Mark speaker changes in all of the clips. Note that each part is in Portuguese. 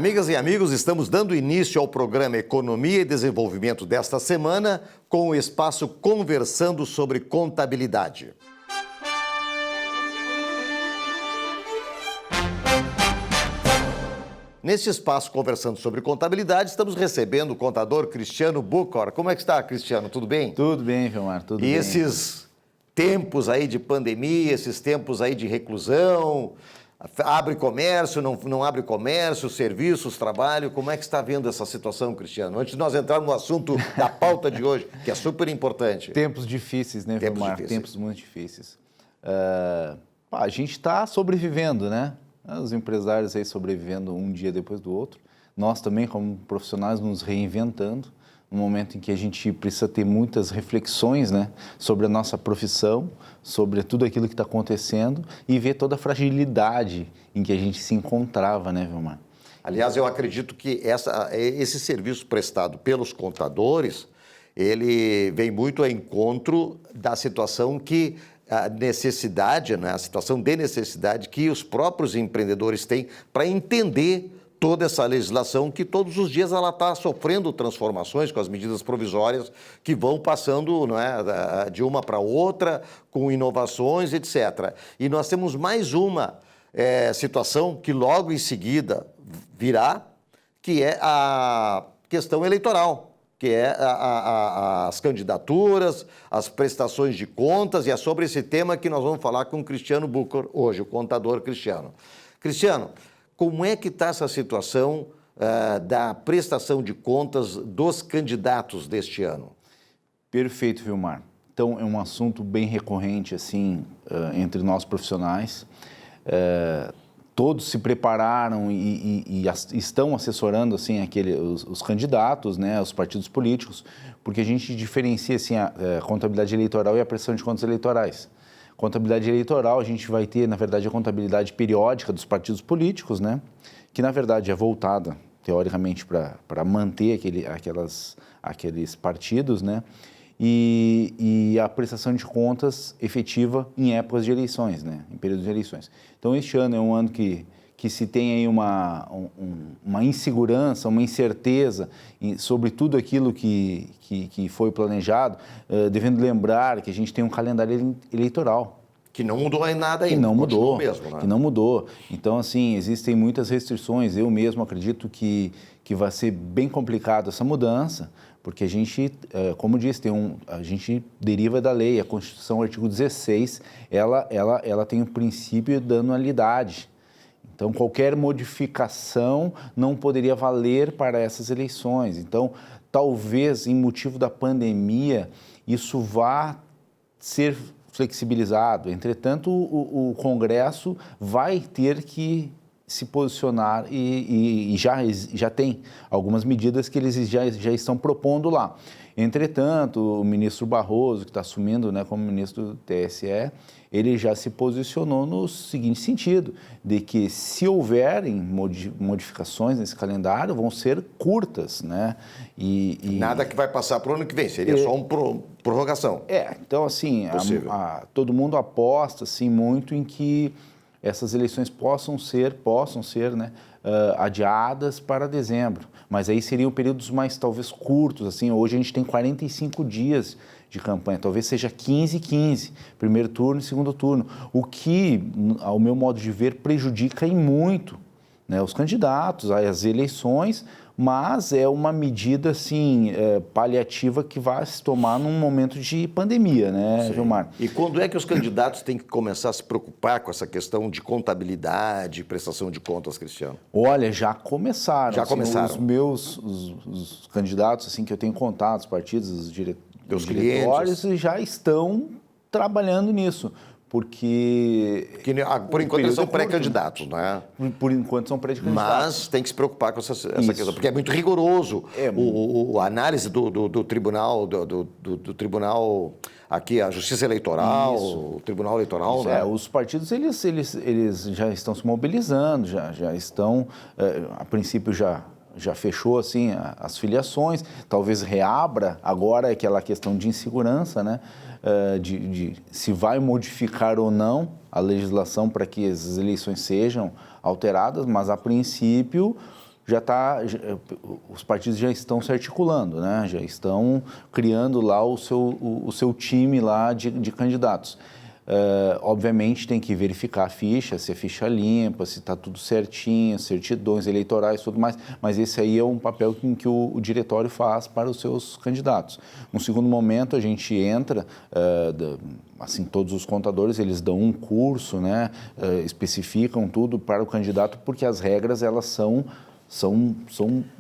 Speaker 1: Amigas e amigos, estamos dando início ao programa Economia e Desenvolvimento desta semana com o espaço Conversando sobre Contabilidade. Neste espaço Conversando sobre Contabilidade, estamos recebendo o contador Cristiano Bucor. Como é que está, Cristiano? Tudo bem?
Speaker 2: Tudo bem, Vilmar, tudo bem.
Speaker 1: E esses tempos aí de pandemia, esses tempos aí de reclusão, abre comércio, não abre comércio, serviços, trabalho, como é que está vendo essa situação, Cristiano? Antes de nós entrarmos no assunto da pauta de hoje, que é super importante.
Speaker 2: Tempos difíceis, né, Vilmar? Tempos muito difíceis. A gente está sobrevivendo, né? Os empresários aí sobrevivendo um dia depois do outro. Nós também, como profissionais, nos reinventando. No momento em que a gente precisa ter muitas reflexões, né, sobre a nossa profissão, sobre tudo aquilo que está acontecendo e ver toda a fragilidade em que a gente se encontrava, né, Vilmar?
Speaker 1: Aliás, eu acredito que esse serviço prestado pelos contadores, ele vem muito ao encontro da situação que a necessidade, né, a situação de necessidade que os próprios empreendedores têm para entender toda essa legislação que todos os dias ela está sofrendo transformações com as medidas provisórias que vão passando, não é, de uma para outra, com inovações, etc. E nós temos mais uma situação que logo em seguida virá, que é a questão eleitoral, que é as candidaturas, as prestações de contas, e é sobre esse tema que nós vamos falar com o Cristiano Bucor hoje, o contador Cristiano. Cristiano, como é que está essa situação da prestação de contas dos candidatos deste ano?
Speaker 2: Perfeito, Vilmar. Então, é um assunto bem recorrente, assim, entre nós profissionais. Todos se prepararam e estão assessorando, assim, os candidatos, né, os partidos políticos, porque a gente diferencia, assim, a contabilidade eleitoral e a prestação de contas eleitorais. Contabilidade eleitoral, a gente vai ter, na verdade, a contabilidade periódica dos partidos políticos, né? Que, na verdade, é voltada, teoricamente, para manter aqueles partidos, né? E a prestação de contas efetiva em épocas de eleições, né? Em períodos de eleições. Então, este ano é um ano que se tem aí uma insegurança, uma incerteza sobre tudo aquilo que foi planejado, devendo lembrar que a gente tem um calendário eleitoral.
Speaker 1: Que não mudou em nada ainda.
Speaker 2: Que não mudou,
Speaker 1: mesmo, né?
Speaker 2: Que não mudou. Então, assim, existem muitas restrições. Eu mesmo acredito que vai ser bem complicado essa mudança, porque a gente, como disse, a gente deriva da lei, a Constituição, artigo 16, ela tem o princípio da anualidade. Então, qualquer modificação não poderia valer para essas eleições. Então, talvez, em motivo da pandemia, isso vá ser flexibilizado. Entretanto, o Congresso vai ter que se posicionar e já tem algumas medidas que eles já estão propondo lá. Entretanto, o ministro Barroso, que está assumindo, né, como ministro do TSE, ele já se posicionou no seguinte sentido, de que se houverem modificações nesse calendário, vão ser curtas, né?
Speaker 1: Nada que vai passar para o ano que vem, seria só uma prorrogação.
Speaker 2: Então, assim, todo mundo aposta, assim, muito em que essas eleições possam ser, né, adiadas para dezembro. Mas aí seriam períodos mais, talvez, curtos, assim. Hoje a gente tem 45 dias de campanha, talvez seja 15 e 15, primeiro turno e segundo turno, o que, ao meu modo de ver, prejudica em muito, né, os candidatos, as eleições, mas é uma medida, assim, paliativa que vai se tomar num momento de pandemia, né,
Speaker 1: Sim.
Speaker 2: Vilmar?
Speaker 1: E quando é que os candidatos têm que começar a se preocupar com essa questão de contabilidade, prestação de contas, Cristiano?
Speaker 2: Olha, já começaram.
Speaker 1: Já começaram.
Speaker 2: Os candidatos, assim, que eu tenho contato, os partidos, os
Speaker 1: diretórios,
Speaker 2: já estão trabalhando nisso. Porque
Speaker 1: por enquanto eles são pré-candidatos, não é?
Speaker 2: Por enquanto são pré-candidatos.
Speaker 1: Mas tem que se preocupar com essa questão, porque é muito rigoroso. A análise do tribunal, do tribunal aqui, a Justiça Eleitoral, o Tribunal Eleitoral, né?
Speaker 2: Os partidos, eles já estão se mobilizando, já estão, a princípio já fechou, assim, as filiações, talvez reabra agora aquela questão de insegurança, né? De se vai modificar ou não a legislação para que as eleições sejam alteradas, mas a princípio os partidos já estão se articulando, né? Já estão criando lá o seu time lá de candidatos. Obviamente tem que verificar a ficha, se é ficha limpa, se está tudo certinho, certidões eleitorais, tudo mais, mas esse aí é um papel que o diretório faz para os seus candidatos. No segundo momento, a gente entra, assim, todos os contadores, eles dão um curso, né, especificam tudo para o candidato, porque as regras, elas são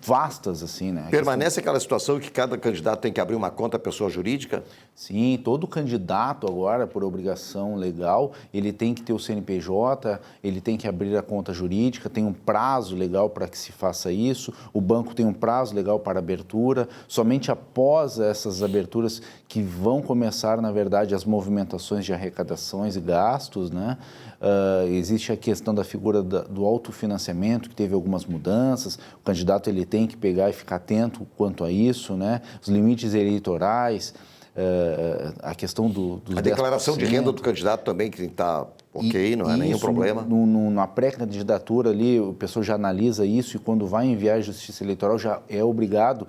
Speaker 2: vastas, assim, né?
Speaker 1: Permanece aquela situação que cada candidato tem que abrir uma conta pessoa jurídica?
Speaker 2: Sim, todo candidato agora, por obrigação legal, ele tem que ter o CNPJ, ele tem que abrir a conta jurídica, tem um prazo legal para que se faça isso, o banco tem um prazo legal para abertura, somente após essas aberturas que vão começar, na verdade, as movimentações de arrecadações e gastos, né? Existe a questão da figura do autofinanciamento, que teve algumas mudanças, o candidato ele tem que pegar e ficar atento quanto a isso, né? Os limites eleitorais, a questão dos
Speaker 1: a declaração 10%. De renda do candidato também, que está ok, não é nenhum problema.
Speaker 2: Na pré-candidatura ali, o pessoal já analisa isso e quando vai enviar a Justiça Eleitoral já é obrigado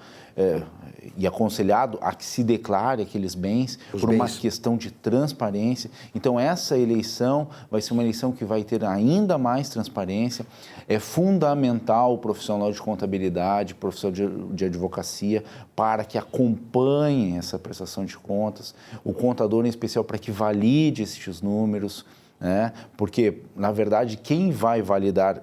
Speaker 2: e aconselhado a que se declare aqueles bens uma questão de transparência. Então, essa eleição vai ser uma eleição que vai ter ainda mais transparência. É fundamental o profissional de contabilidade, profissional de advocacia, para que acompanhem essa prestação de contas, o contador em especial para que valide esses números, né? Porque, na verdade, quem vai validar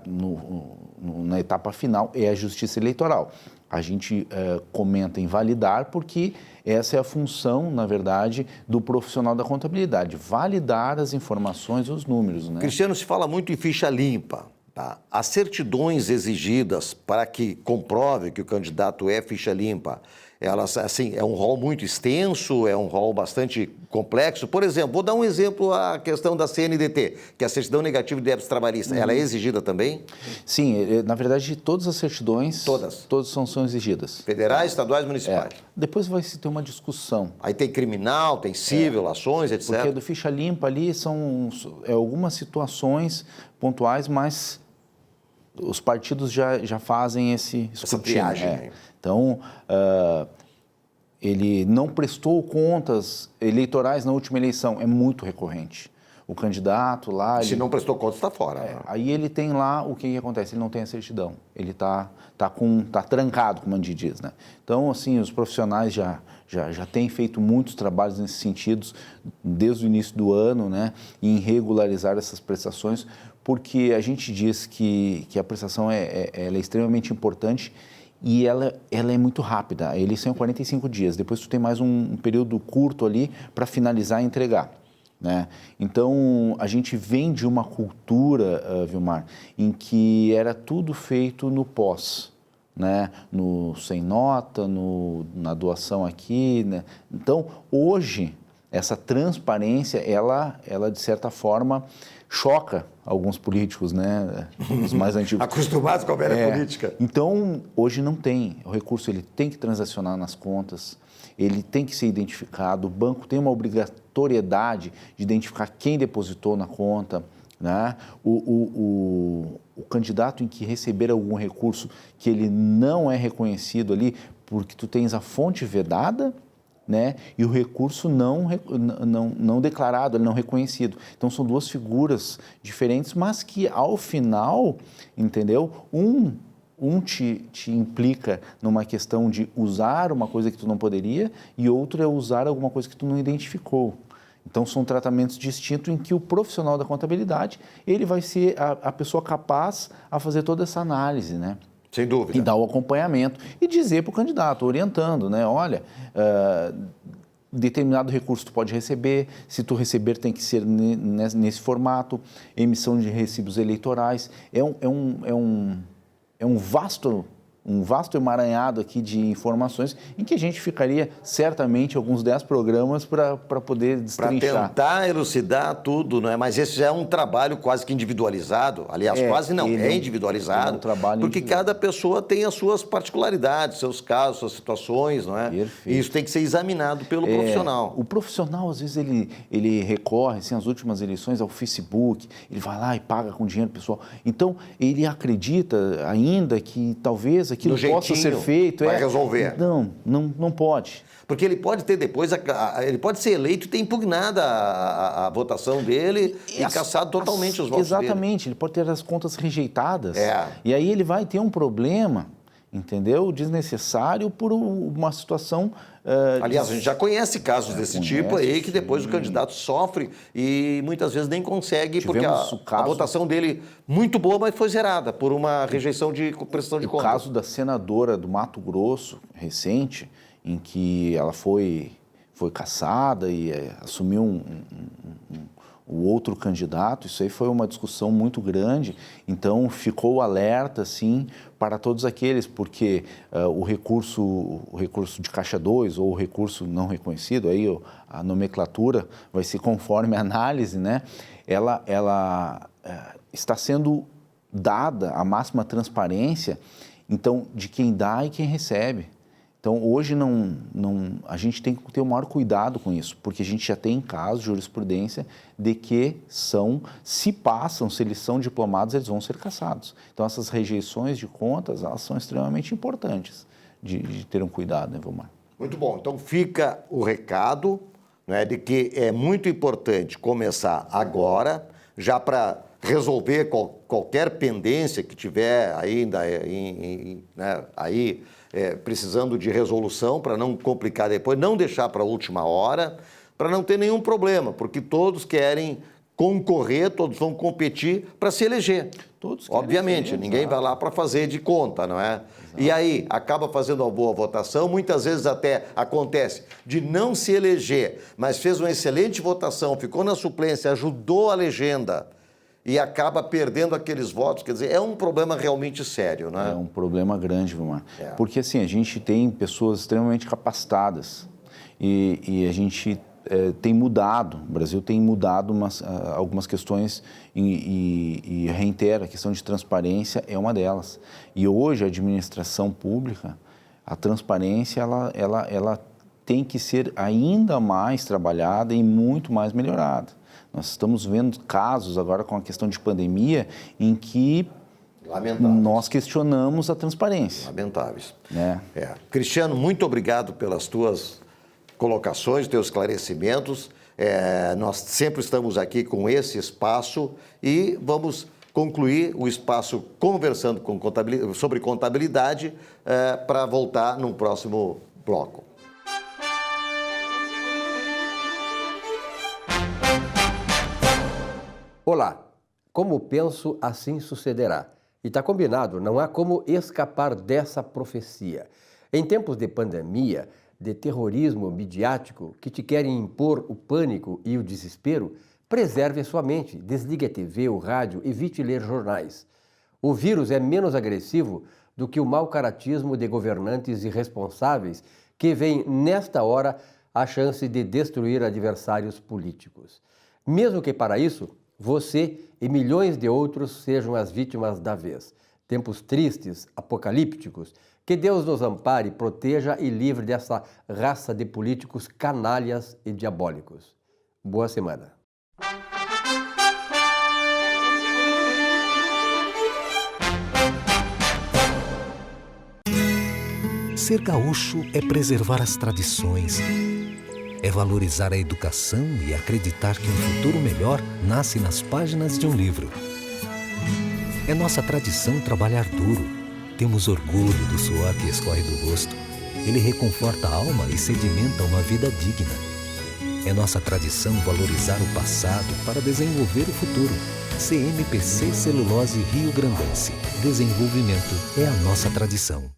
Speaker 2: na etapa final é a Justiça Eleitoral. A gente comenta em validar porque essa é a função, na verdade, do profissional da contabilidade, validar as informações e os números, né?
Speaker 1: Cristiano, se fala muito em ficha limpa, tá? As certidões exigidas para que comprove que o candidato é ficha limpa, elas, assim, é um rol muito extenso, é um rol bastante complexo. Por exemplo, vou dar um exemplo, a questão da CNDT, que é a certidão negativa de débitos trabalhistas. Ela é exigida também?
Speaker 2: Sim, na verdade, todas as certidões...
Speaker 1: Todas
Speaker 2: são exigidas.
Speaker 1: Federais, estaduais, municipais.
Speaker 2: Depois vai se ter uma discussão.
Speaker 1: Aí tem criminal, tem civil, ações, etc.
Speaker 2: Porque do ficha limpa ali são algumas situações pontuais, mas os partidos já fazem
Speaker 1: essa triagem.
Speaker 2: Então, ele não prestou contas eleitorais na última eleição, é muito recorrente. O candidato lá...
Speaker 1: Se não prestou contas, está fora.
Speaker 2: Aí ele tem lá, o que acontece? Ele não tem a certidão, ele está trancado, como a gente diz, né? Então, assim, os profissionais já têm feito muitos trabalhos nesses sentidos desde o início do ano, né? Em regularizar essas prestações, porque a gente diz que a prestação ela é extremamente importante e ela é muito rápida. A eleição é 45 dias, depois tu tem mais um período curto ali para finalizar e entregar, né? Então, a gente vem de uma cultura, Vilmar, em que era tudo feito no pós, né? Sem nota, na doação aqui, né? Então, hoje, essa transparência, ela de certa forma, choca alguns políticos, né? Os mais antigos.
Speaker 1: Acostumados com a velha política.
Speaker 2: Então, hoje não tem. O recurso ele tem que transacionar nas contas, ele tem que ser identificado, o banco tem uma obrigatoriedade de identificar quem depositou na conta, né? O candidato em que receber algum recurso que ele não é reconhecido ali, porque tu tens a fonte vedada, né? E o recurso não declarado, não reconhecido. Então, são duas figuras diferentes, mas que, ao final, entendeu? Um te implica numa questão de usar uma coisa que tu não poderia e outro é usar alguma coisa que tu não identificou. Então, são tratamentos distintos em que o profissional da contabilidade, ele vai ser a pessoa capaz a fazer toda essa análise, né?
Speaker 1: Sem dúvida.
Speaker 2: E dar o acompanhamento e dizer para o candidato, orientando, né? Olha, determinado recurso tu pode receber, se tu receber tem que ser nesse formato, emissão de recibos eleitorais. É um um vasto emaranhado aqui de informações em que a gente ficaria certamente alguns 10 programas para poder destrinchar.
Speaker 1: Para tentar elucidar tudo, não é? Mas esse já é um trabalho quase que individualizado. Aliás, quase não, é individualizado.
Speaker 2: É um trabalho
Speaker 1: porque cada pessoa tem as suas particularidades, seus casos, suas situações, não é?
Speaker 2: Perfeito.
Speaker 1: E isso tem que ser examinado pelo profissional.
Speaker 2: O profissional, às vezes, ele recorre, assim, às últimas eleições, ao Facebook, ele vai lá e paga com dinheiro pessoal. Então, ele acredita ainda que talvez aquilo possa ser feito.
Speaker 1: Vai resolver.
Speaker 2: Não pode.
Speaker 1: Porque ele pode ter depois, ele pode ser eleito e ter impugnada a votação dele e cassado totalmente os votos
Speaker 2: Exatamente,
Speaker 1: dele.
Speaker 2: Ele pode ter as contas rejeitadas. E aí ele vai ter um problema, entendeu? Desnecessário por uma situação...
Speaker 1: Aliás, a gente já conhece casos desse tipo aí que depois o candidato sofre e muitas vezes nem consegue, porque a votação dele, muito boa, mas foi zerada por uma rejeição de prestação de contas.
Speaker 2: O caso da senadora do Mato Grosso, recente, em que ela foi cassada e assumiu o outro candidato, isso aí foi uma discussão muito grande, então ficou alerta, assim, para todos aqueles, porque o recurso de caixa 2 ou o recurso não reconhecido, aí a nomenclatura vai ser conforme a análise, né? Ela está sendo dada a máxima transparência, então, de quem dá e quem recebe. Então, hoje a gente tem que ter o maior cuidado com isso, porque a gente já tem casos de jurisprudência de que se eles são diplomados, eles vão ser cassados. Então, essas rejeições de contas, elas são extremamente importantes de ter um cuidado, né, Vilmar?
Speaker 1: Muito bom. Então, fica o recado, né, de que é muito importante começar agora, já para resolver qualquer pendência que tiver ainda precisando de resolução, para não complicar depois, não deixar para a última hora, para não ter nenhum problema, porque todos querem concorrer, todos vão competir para se eleger. Obviamente, ninguém vai lá para fazer de conta, não é? Exato. E aí, acaba fazendo uma boa votação, muitas vezes até acontece de não se eleger, mas fez uma excelente votação, ficou na suplência, ajudou a legenda, e acaba perdendo aqueles votos, quer dizer, é um problema realmente sério, né?
Speaker 2: É um problema grande, Vilmar. Porque, assim, a gente tem pessoas extremamente capacitadas e a gente tem mudado, o Brasil tem mudado algumas questões e reitero, a questão de transparência é uma delas. E hoje a administração pública, a transparência, ela tem que ser ainda mais trabalhada e muito mais melhorada. Nós estamos vendo casos agora com a questão de pandemia em que nós questionamos a transparência.
Speaker 1: Lamentáveis. Cristiano, muito obrigado pelas tuas colocações, teus esclarecimentos. Nós sempre estamos aqui com esse espaço e vamos concluir o espaço conversando sobre contabilidade para voltar no próximo bloco.
Speaker 3: Olá, como penso, assim sucederá. E está combinado, não há como escapar dessa profecia. Em tempos de pandemia, de terrorismo midiático que te querem impor o pânico e o desespero, preserve a sua mente, desligue a TV, o rádio, evite ler jornais. O vírus é menos agressivo do que o mau caratismo de governantes irresponsáveis que veem nesta hora a chance de destruir adversários políticos. Mesmo que para isso, você e milhões de outros sejam as vítimas da vez. Tempos tristes, apocalípticos, que Deus nos ampare, proteja e livre dessa raça de políticos canalhas e diabólicos. Boa semana.
Speaker 4: Ser gaúcho é preservar as tradições, é valorizar a educação e acreditar que um futuro melhor nasce nas páginas de um livro. É nossa tradição trabalhar duro. Temos orgulho do suor que escorre do rosto. Ele reconforta a alma e sedimenta uma vida digna. É nossa tradição valorizar o passado para desenvolver o futuro. CMPC Celulose Rio Grandense. Desenvolvimento é a nossa tradição.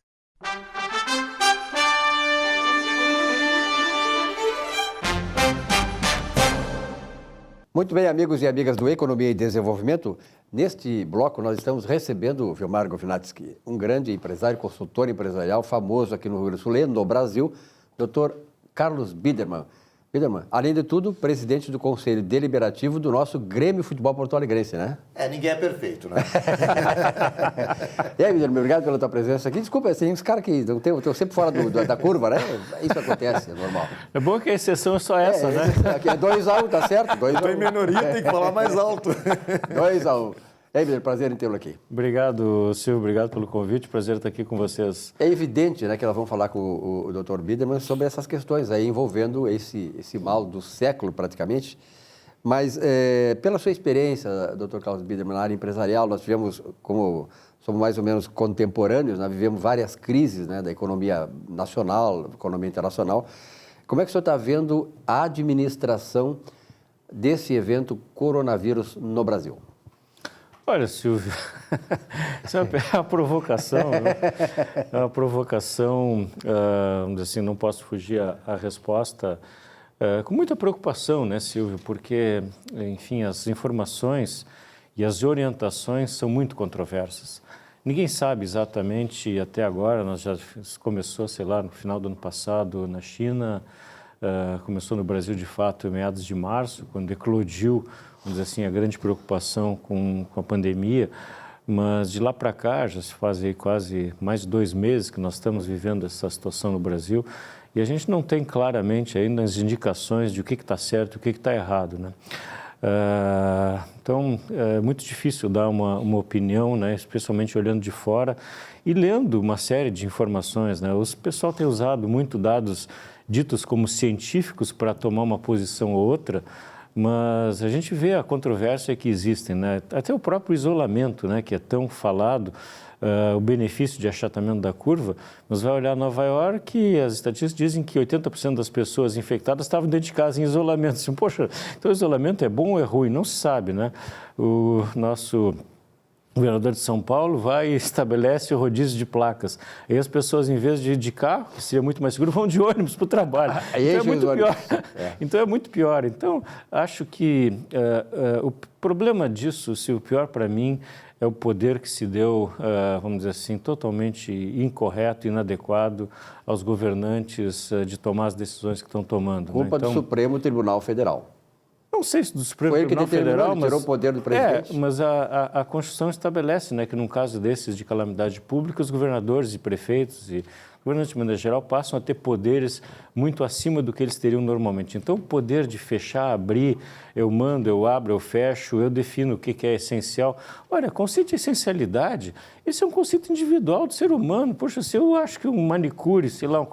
Speaker 3: Muito bem, amigos e amigas do Economia e Desenvolvimento. Neste bloco, nós estamos recebendo o Vilmar Govinatsky, um grande empresário, consultor empresarial, famoso aqui no Rio Grande do Sul e no Brasil, Dr. Carlos Biderman. Biderman, além de tudo, presidente do Conselho Deliberativo do nosso Grêmio Futebol Porto Alegrense, né?
Speaker 1: Ninguém é perfeito, né?
Speaker 3: E aí, Biderman, obrigado pela tua presença aqui. Desculpa, tem uns caras que estão sempre fora da curva, né? Isso acontece, é normal.
Speaker 5: É bom que a exceção é só essa, né?
Speaker 3: Aqui é 2-1, tá certo? 2-1.
Speaker 1: Tô em minoria, tem que falar mais alto.
Speaker 3: 2-1. E aí, Biderman, prazer em tê-lo aqui.
Speaker 5: Obrigado, Silvio, obrigado pelo convite, prazer estar aqui com vocês.
Speaker 3: É evidente, né, que nós vamos falar com o Dr. Biderman sobre essas questões aí envolvendo esse mal do século, praticamente. Mas, pela sua experiência, Dr. Carlos Biderman, na área empresarial, nós tivemos, como somos mais ou menos contemporâneos, nós vivemos várias crises, né, da economia nacional, economia internacional. Como é que o senhor está vendo a administração desse evento coronavírus no Brasil?
Speaker 5: Olha, Silvio, isso é uma provocação, né? É uma provocação, assim, não posso fugir à resposta, com muita preocupação, né, Silvio, porque, enfim, as informações e as orientações são muito controversas. Ninguém sabe exatamente, até agora, nós já começou, sei lá, no final do ano passado na China, começou no Brasil, de fato, em meados de março, quando eclodiu, vamos dizer assim, a grande preocupação com a pandemia, mas de lá para cá, já se faz aí quase mais de 2 meses que nós estamos vivendo essa situação no Brasil e a gente não tem claramente ainda as indicações de o que está certo e o que está errado, né? Então, é muito difícil dar uma opinião, né, especialmente olhando de fora e lendo uma série de informações, né? O pessoal tem usado muito dados ditos como científicos para tomar uma posição ou outra, mas a gente vê a controvérsia que existem, né? Até o próprio isolamento, né, que é tão falado, o benefício de achatamento da curva, mas vai olhar Nova York e as estatísticas dizem que 80% das pessoas infectadas estavam dentro de casa em isolamento. Assim, poxa, então o isolamento é bom ou é ruim? Não se sabe, né? O nosso governador de São Paulo vai e estabelece o rodízio de placas. Aí as pessoas, em vez de ir de carro, que seria muito mais seguro, vão de ônibus para o trabalho. Então é muito pior. Então é muito pior. Então, acho que o problema disso, se o pior para mim, é o poder que se deu, vamos dizer assim, totalmente incorreto, inadequado aos governantes de tomar as decisões que estão tomando.
Speaker 3: Culpa do Supremo Tribunal Federal.
Speaker 5: Não sei se do Supremo
Speaker 3: Foi ele que
Speaker 5: Tribunal Federal, mas
Speaker 3: tirou o poder do presidente.
Speaker 5: mas a Constituição estabelece, né, que num caso desses de calamidade pública, os governadores e prefeitos e governantes de maneira geral passam a ter poderes muito acima do que eles teriam normalmente. Então, o poder de fechar, abrir, eu mando, eu abro, eu fecho, eu defino o que é essencial. Olha, conceito de essencialidade, esse é um conceito individual do ser humano. Poxa, se eu acho que um manicure, sei lá,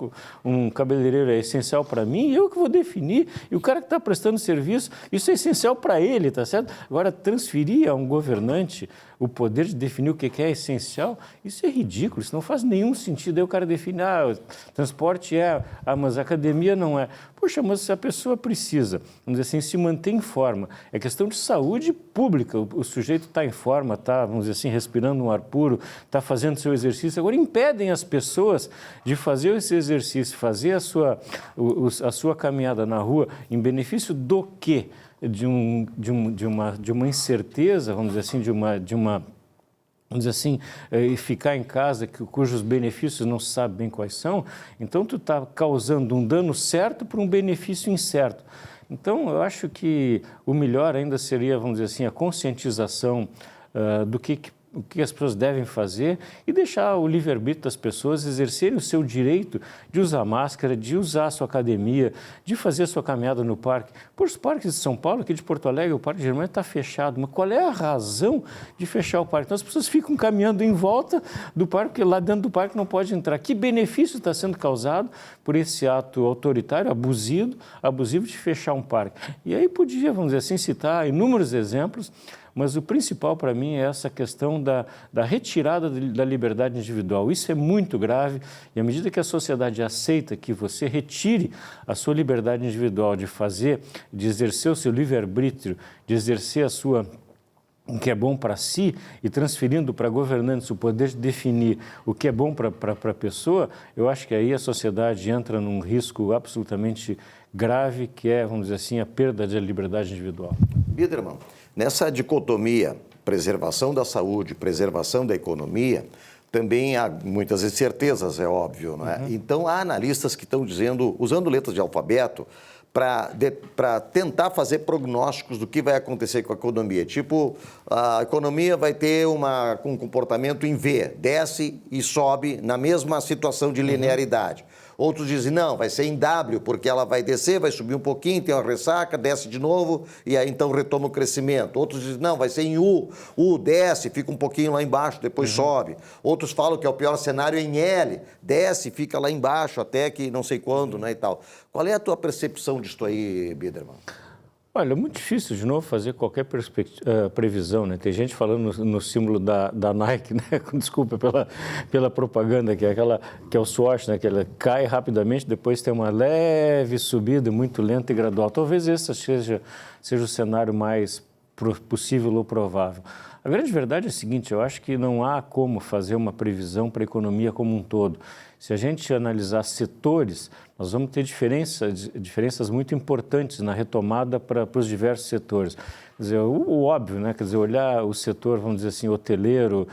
Speaker 5: um cabeleireiro é essencial para mim, eu que vou definir. E o cara que está prestando serviço, isso é essencial para ele, tá certo? Agora, transferir a um governante o poder de definir o que é essencial, isso é ridículo, isso não faz nenhum sentido. Aí o cara define, transporte mas a academia não é. Poxa, mas se a pessoa precisa, vamos dizer assim, se manter em forma, é questão de saúde pública, o sujeito está em forma, está, vamos dizer assim, respirando um ar puro, está fazendo seu exercício, agora impedem as pessoas de fazer esse exercício, fazer a sua caminhada na rua, em benefício do quê? De uma incerteza, vamos dizer assim, vamos dizer assim, ficar em casa cujos benefícios não se sabe bem quais são, então tu está causando um dano certo por um benefício incerto. Então, eu acho que o melhor ainda seria, vamos dizer assim, a conscientização do que as pessoas devem fazer e deixar o livre-arbítrio das pessoas exercerem o seu direito de usar máscara, de usar a sua academia, de fazer a sua caminhada no parque. Por os parques de São Paulo, aqui de Porto Alegre, o Parque Germânia está fechado. Mas qual é a razão de fechar o parque? Então, as pessoas ficam caminhando em volta do parque, porque lá dentro do parque não pode entrar. Que benefício está sendo causado por esse ato autoritário, abusivo de fechar um parque? E aí podia, vamos dizer assim, citar inúmeros exemplos, mas o principal para mim é essa questão da retirada da liberdade individual. Isso é muito grave e à medida que a sociedade aceita que você retire a sua liberdade individual de exercer o seu livre-arbítrio, de exercer o que é bom para si e transferindo para governantes o poder de definir o que é bom para a pessoa, eu acho que aí a sociedade entra num risco absolutamente grave que é, vamos dizer assim, a perda da liberdade individual.
Speaker 1: Biderman, nessa dicotomia preservação da saúde, preservação da economia, também há muitas incertezas, é óbvio, não é? Então, há analistas que estão dizendo, usando letras de alfabeto, para tentar fazer prognósticos do que vai acontecer com a economia. Tipo, a economia vai ter um comportamento em V, desce e sobe na mesma situação de linearidade. Outros dizem, não, vai ser em W, porque ela vai descer, vai subir um pouquinho, tem uma ressaca, desce de novo, e aí então retoma o crescimento. Outros dizem, não, vai ser em U, desce, fica um pouquinho lá embaixo, depois sobe. Outros falam que é o pior cenário em L, desce, fica lá embaixo, até que não sei quando, né, e tal. Qual é a tua percepção disso aí, Biderman?
Speaker 5: Olha, é muito difícil, de novo, fazer qualquer previsão, né? Tem gente falando no símbolo da Nike, né? Desculpa pela propaganda, que é o swoosh, né? Que ela cai rapidamente, depois tem uma leve subida, muito lenta e gradual. Talvez esse seja o cenário mais possível ou provável. A grande verdade é a seguinte, eu acho que não há como fazer uma previsão para a economia como um todo. Se a gente analisar setores, nós vamos ter diferenças muito importantes na retomada para os diversos setores. Quer dizer, o óbvio, né? Quer dizer, olhar o setor, vamos dizer assim, hoteleiro,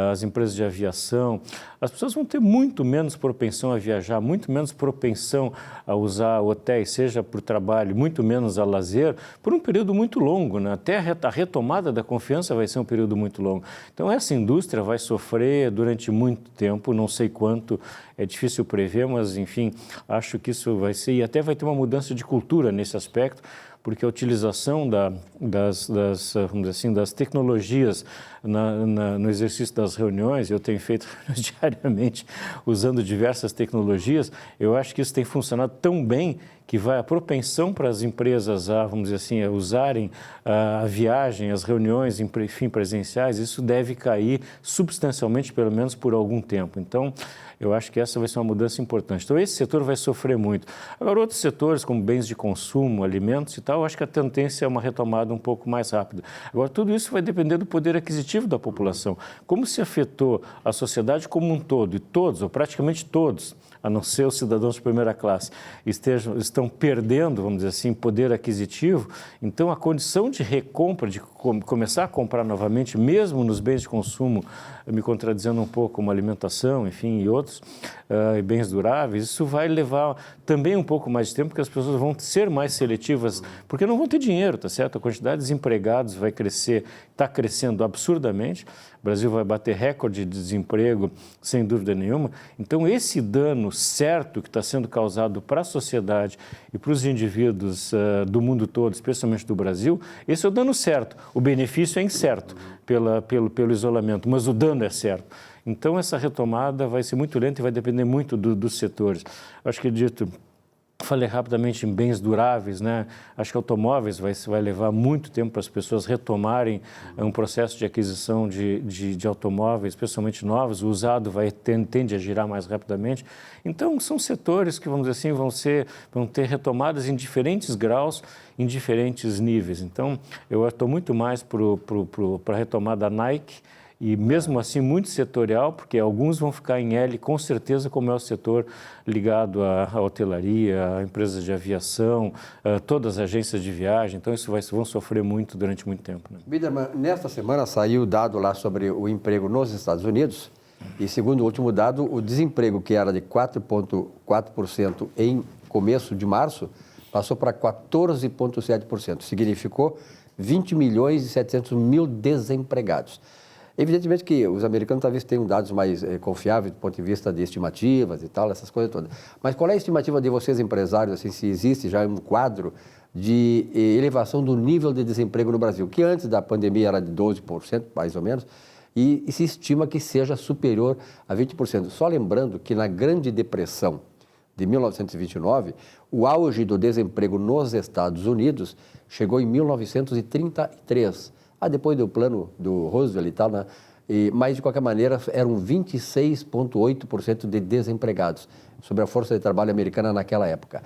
Speaker 5: as empresas de aviação, as pessoas vão ter muito menos propensão a viajar, muito menos propensão a usar hotéis, seja por trabalho, muito menos a lazer, por um período muito longo, né? Até a retomada da confiança vai ser um período muito longo. Então, essa indústria vai sofrer durante muito tempo, não sei quanto, é difícil prever, mas, enfim, acho que isso vai ser, e até vai ter uma mudança de cultura nesse aspecto, porque a utilização vamos dizer assim, das tecnologias no exercício das reuniões, eu tenho feito diariamente usando diversas tecnologias, eu acho que isso tem funcionado tão bem que a propensão para as empresas vamos dizer assim, a usarem a viagem, as reuniões, enfim, presenciais, isso deve cair substancialmente, pelo menos por algum tempo. Então, eu acho que essa vai ser uma mudança importante. Então, esse setor vai sofrer muito. Agora, outros setores, como bens de consumo, alimentos e tal, eu acho que a tendência é uma retomada um pouco mais rápida. Agora, tudo isso vai depender do poder aquisitivo da população. Como se afetou a sociedade como um todo, e todos, ou praticamente todos, a não ser os cidadãos de primeira classe, estão perdendo, vamos dizer assim, poder aquisitivo, então a condição de recompra, de começar a comprar novamente, mesmo nos bens de consumo, me contradizendo um pouco, como alimentação, enfim, e outros, e bens duráveis, isso vai levar também um pouco mais de tempo, porque as pessoas vão ser mais seletivas, porque não vão ter dinheiro, tá certo? A quantidade de desempregados vai crescer, está crescendo absurdamente, o Brasil vai bater recorde de desemprego, sem dúvida nenhuma. Então, esse dano certo que está sendo causado para a sociedade e para os indivíduos do mundo todo, especialmente do Brasil, esse é o dano certo. O benefício é incerto pelo isolamento, mas o dano é certo. Então, essa retomada vai ser muito lenta e vai depender muito dos setores. Acho que falei rapidamente em bens duráveis, né? Acho que automóveis vai levar muito tempo para as pessoas retomarem um processo de aquisição de automóveis, especialmente novos. O usado tende a girar mais rapidamente. Então, são setores que, vamos dizer assim, vão ter retomadas em diferentes graus, em diferentes níveis. Então, eu estou muito mais para a retomada da Nike, e mesmo assim muito setorial, porque alguns vão ficar em L, com certeza, como é o setor ligado à hotelaria, a empresas de aviação, todas as agências de viagem, então isso vão sofrer muito durante muito tempo. Né?
Speaker 3: Biderman, nesta semana saiu o dado lá sobre o emprego nos Estados Unidos, e segundo o último dado, o desemprego, que era de 4,4% em começo de março, passou para 14,7%, significou 20 milhões e 700 mil desempregados. Evidentemente que os americanos talvez tenham dados mais confiáveis do ponto de vista de estimativas e tal, essas coisas todas. Mas qual é a estimativa de vocês, empresários, assim, se existe já um quadro de elevação do nível de desemprego no Brasil, que antes da pandemia era de 12%, mais ou menos, e se estima que seja superior a 20%. Só lembrando que na Grande Depressão de 1929, o auge do desemprego nos Estados Unidos chegou em 1933. Depois do plano do Roosevelt e tal, né? Mas, de qualquer maneira, eram 26,8% de desempregados sobre a força de trabalho americana naquela época.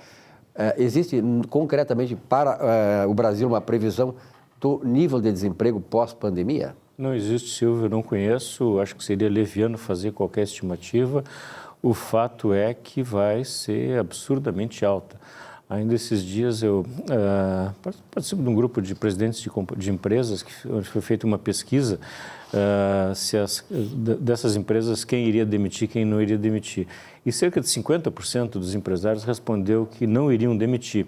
Speaker 3: Existe, concretamente, para o Brasil, uma previsão do nível de desemprego pós-pandemia?
Speaker 5: Não existe, Silvio, eu não conheço, acho que seria leviano fazer qualquer estimativa. O fato é que vai ser absurdamente alta. Ainda esses dias eu participo de um grupo de presidentes de empresas, onde foi feita uma pesquisa dessas empresas, quem iria demitir, quem não iria demitir. E cerca de 50% dos empresários respondeu que não iriam demitir.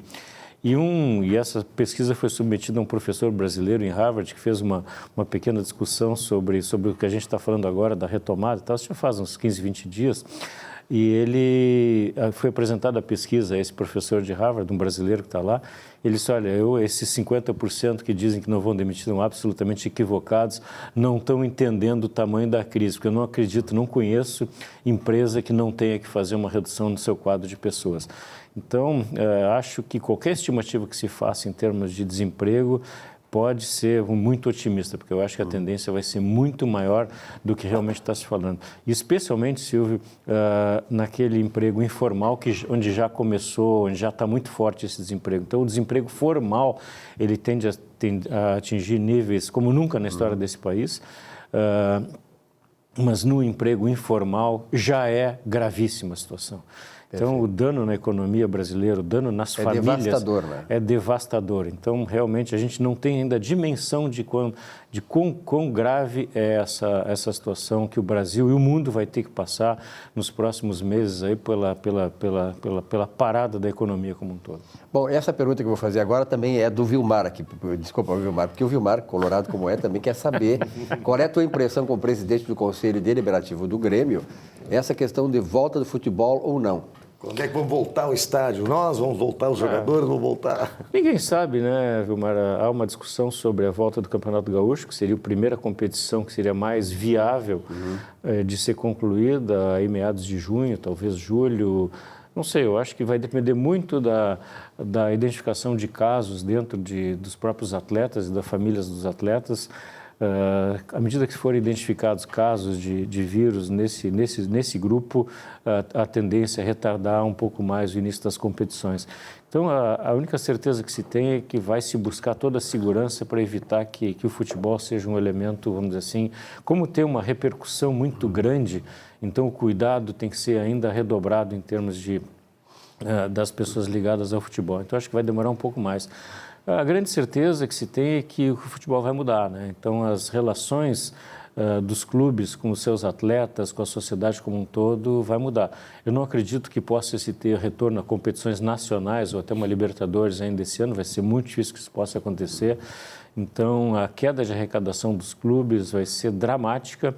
Speaker 5: E essa pesquisa foi submetida a um professor brasileiro em Harvard, que fez uma pequena discussão sobre o que a gente está falando agora, da retomada e tal, isso já faz uns 15, 20 dias. E ele foi apresentada a pesquisa a esse professor de Harvard, um brasileiro que está lá. Ele disse, olha, esses 50% que dizem que não vão demitir estão absolutamente equivocados, não estão entendendo o tamanho da crise, porque eu não acredito, não conheço empresa que não tenha que fazer uma redução no seu quadro de pessoas. Então, acho que qualquer estimativa que se faça em termos de desemprego pode ser muito otimista, porque eu acho que a tendência vai ser muito maior do que realmente está se falando. Especialmente, Silvio, naquele emprego informal, onde já começou, onde já está muito forte esse desemprego. Então, o desemprego formal, ele tende a atingir níveis como nunca na história desse país, mas no emprego informal já é gravíssima a situação. Então, o dano na economia brasileira, o dano nas famílias... É devastador, né? É devastador. Então, realmente, a gente não tem ainda a dimensão de quão grave é essa situação que o Brasil e o mundo vai ter que passar nos próximos meses aí pela parada da economia como um todo.
Speaker 3: Bom, essa pergunta que eu vou fazer agora também é do Vilmar aqui. Desculpa, Vilmar, porque o Vilmar, colorado como é, também quer saber qual é a tua impressão como presidente do Conselho Deliberativo do Grêmio, essa questão de volta do futebol ou não.
Speaker 1: Quando é que vamos voltar ao estádio? Nós vamos voltar, os jogadores vão voltar?
Speaker 5: Ninguém sabe, né, Vilmar? Há uma discussão sobre a volta do Campeonato Gaúcho, que seria a primeira competição que seria mais viável de ser concluída em meados de junho, talvez julho. Não sei, eu acho que vai depender muito da identificação de casos dentro dos próprios atletas e das famílias dos atletas. À medida que forem identificados casos de vírus nesse grupo, a tendência é retardar um pouco mais o início das competições. Então, a única certeza que se tem é que vai se buscar toda a segurança para evitar que o futebol seja um elemento, vamos dizer assim, como tem uma repercussão muito grande, então o cuidado tem que ser ainda redobrado em termos das pessoas ligadas ao futebol. Então, acho que vai demorar um pouco mais. A grande certeza que se tem é que o futebol vai mudar, né? Então, as relações dos clubes com os seus atletas, com a sociedade como um todo, vai mudar. Eu não acredito que possa se ter retorno a competições nacionais ou até uma Libertadores ainda esse ano, vai ser muito difícil que isso possa acontecer. Então, a queda de arrecadação dos clubes vai ser dramática.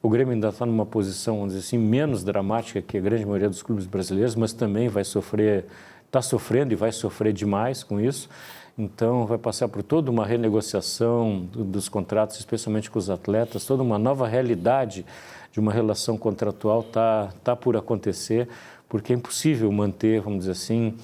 Speaker 5: O Grêmio ainda está numa posição, vamos dizer assim, menos dramática que a grande maioria dos clubes brasileiros, mas também está sofrendo e vai sofrer demais com isso. Então, vai passar por toda uma renegociação dos contratos, especialmente com os atletas, toda uma nova realidade de uma relação contratual está por acontecer, porque é impossível manter, vamos dizer assim,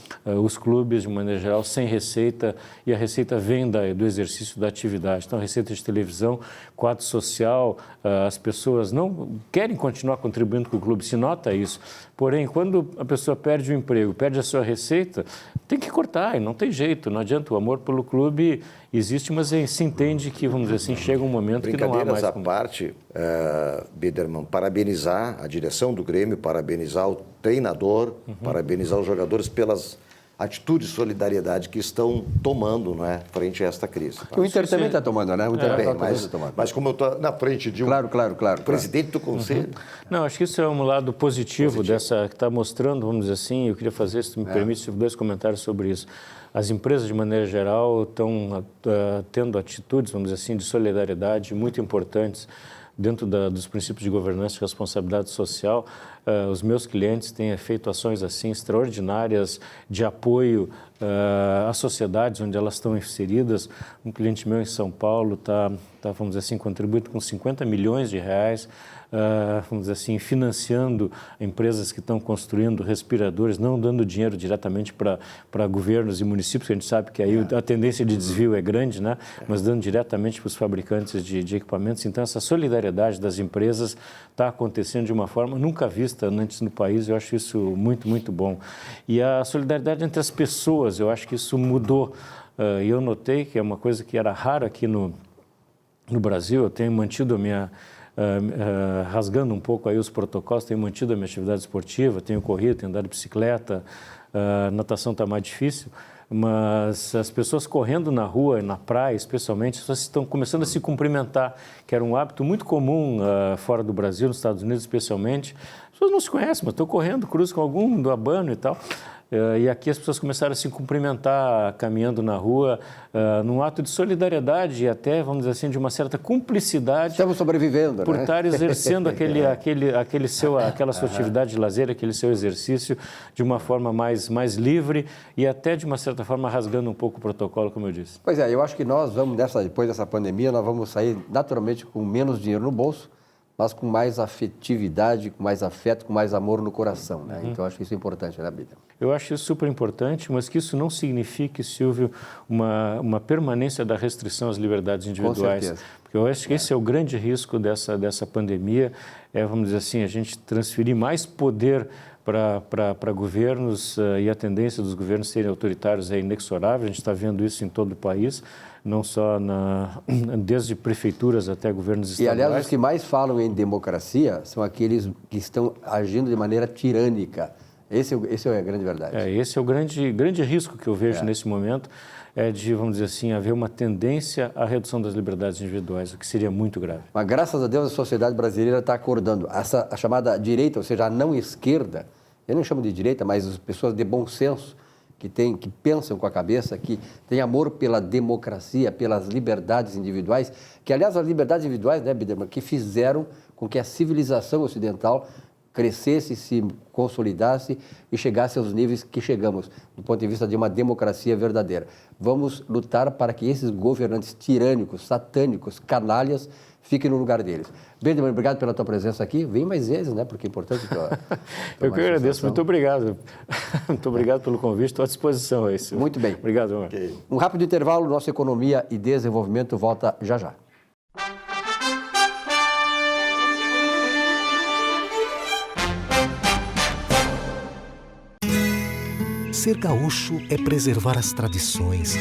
Speaker 5: os clubes, de maneira geral, sem receita, e a receita vem do exercício da atividade. Então, a receita de televisão, quadro social, as pessoas não querem continuar contribuindo com o clube, se nota isso. Porém, quando a pessoa perde o emprego, perde a sua receita, tem que cortar, e não tem jeito, não adianta. O amor pelo clube existe, mas se entende que, vamos dizer assim, chega um momento que não há mais...
Speaker 1: Brincadeiras à parte, Biderman, parabenizar a direção do Grêmio, parabenizar o treinador, parabenizar os jogadores pelas atitudes de solidariedade que estão tomando, não é, frente a esta crise.
Speaker 3: O Inter também está tomando, né? O Inter está tomando.
Speaker 1: Mas como eu estou na frente de um presidente do Conselho...
Speaker 5: Não, acho que isso é um lado positivo. Dessa que está mostrando, vamos dizer assim, eu queria fazer, se me permite, 2 comentários sobre isso. As empresas, de maneira geral, estão tendo atitudes, vamos dizer assim, de solidariedade muito importantes dentro dos princípios de governança e responsabilidade social. Os meus clientes têm feito ações assim extraordinárias de apoio às sociedades onde elas estão inseridas. Um cliente meu em São Paulo está, vamos dizer assim, contribuindo com 50 milhões de reais, vamos dizer assim, financiando empresas que estão construindo respiradores, não dando dinheiro diretamente para governos e municípios, que a gente sabe que aí a tendência de desvio é grande, né? Mas dando diretamente para os fabricantes de equipamentos. Então, essa solidariedade das empresas está acontecendo de uma forma nunca vista antes no país. Eu acho isso muito, muito bom. E a solidariedade entre as pessoas, eu acho que isso mudou. E eu notei que é uma coisa que era rara aqui no Brasil. Eu tenho mantido rasgando um pouco aí os protocolos, tenho mantido a minha atividade esportiva, tenho corrido, tenho andado de bicicleta, natação está mais difícil, mas as pessoas correndo na rua, na praia especialmente, as pessoas estão começando a se cumprimentar, que era um hábito muito comum fora do Brasil, nos Estados Unidos especialmente. As pessoas não se conhecem, mas estou correndo, cruzo com algum do abano e tal. E aqui as pessoas começaram a se cumprimentar, caminhando na rua, num ato de solidariedade e até, vamos dizer assim, de uma certa cumplicidade.
Speaker 3: Estamos sobrevivendo,
Speaker 5: por
Speaker 3: né?
Speaker 5: estar exercendo aquela sua atividade de lazer, aquele seu exercício de uma forma mais livre e até, de uma certa forma, rasgando um pouco o protocolo, como eu disse.
Speaker 3: Pois é, eu acho que nós vamos, depois dessa pandemia, nós vamos sair naturalmente com menos dinheiro no bolso, mas com mais afetividade, com mais afeto, com mais amor no coração, né? Então, acho que isso é importante, né, Bida?
Speaker 5: Eu acho isso super importante, mas que isso não signifique, Silvio, uma permanência da restrição às liberdades individuais.
Speaker 3: Com certeza.
Speaker 5: Porque eu acho que esse é o grande risco dessa pandemia, vamos dizer assim, a gente transferir mais poder para governos e a tendência dos governos serem autoritários é inexorável, a gente está vendo isso em todo o país, não só desde prefeituras até governos estaduais.
Speaker 3: E, aliás, os que mais falam em democracia são aqueles que estão agindo de maneira tirânica. Esse é a grande verdade.
Speaker 5: Esse é o grande risco que eu vejo nesse momento, de, vamos dizer assim, haver uma tendência à redução das liberdades individuais, o que seria muito grave.
Speaker 3: Mas, graças a Deus, a sociedade brasileira está acordando. A chamada direita, ou seja, a não esquerda, eu não chamo de direita, mas as pessoas de bom senso, que pensam com a cabeça, que têm amor pela democracia, pelas liberdades individuais, que, aliás, as liberdades individuais, né, Biderman, que fizeram com que a civilização ocidental crescesse, se consolidasse e chegasse aos níveis que chegamos, do ponto de vista de uma democracia verdadeira. Vamos lutar para que esses governantes tirânicos, satânicos, canalhas, fiquem no lugar deles. Benjamin, obrigado pela tua presença aqui. Vem mais vezes, né? Porque é importante.
Speaker 5: Eu que agradeço. Muito obrigado. Muito obrigado pelo convite. Estou à disposição.
Speaker 3: Muito bem.
Speaker 5: Obrigado, Omar.
Speaker 3: Okay. Um rápido intervalo. Nossa Economia e Desenvolvimento volta já já.
Speaker 4: Ser gaúcho é preservar as tradições,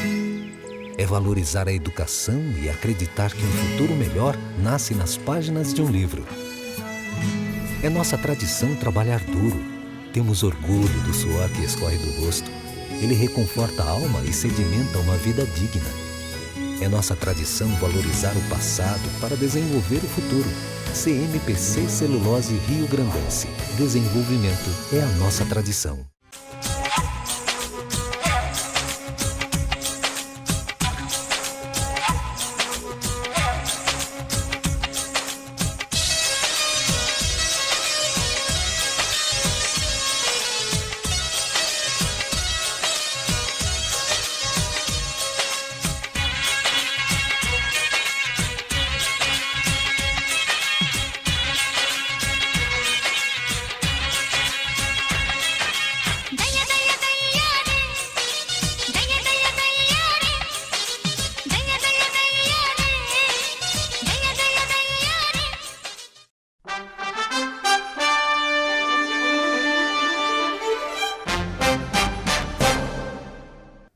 Speaker 4: é valorizar a educação e acreditar que um futuro melhor nasce nas páginas de um livro. É nossa tradição trabalhar duro. Temos orgulho do suor que escorre do rosto. Ele reconforta a alma e sedimenta uma vida digna. É nossa tradição valorizar o passado para desenvolver o futuro. CMPC Celulose Rio Grandense. Desenvolvimento é a nossa tradição.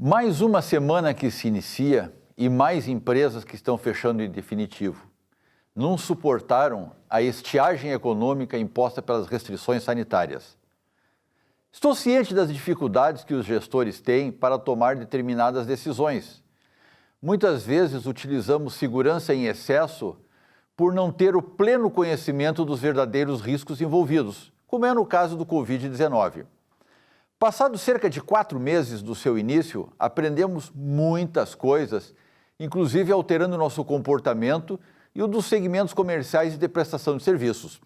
Speaker 6: Mais uma semana que se inicia e mais empresas que estão fechando em definitivo. Não suportaram a estiagem econômica imposta pelas restrições sanitárias. Estou ciente das dificuldades que os gestores têm para tomar determinadas decisões. Muitas vezes utilizamos segurança em excesso por não ter o pleno conhecimento dos verdadeiros riscos envolvidos, como é no caso do Covid-19. Passados cerca de 4 meses do seu início, aprendemos muitas coisas, inclusive alterando nosso comportamento e o dos segmentos comerciais e de prestação de serviços.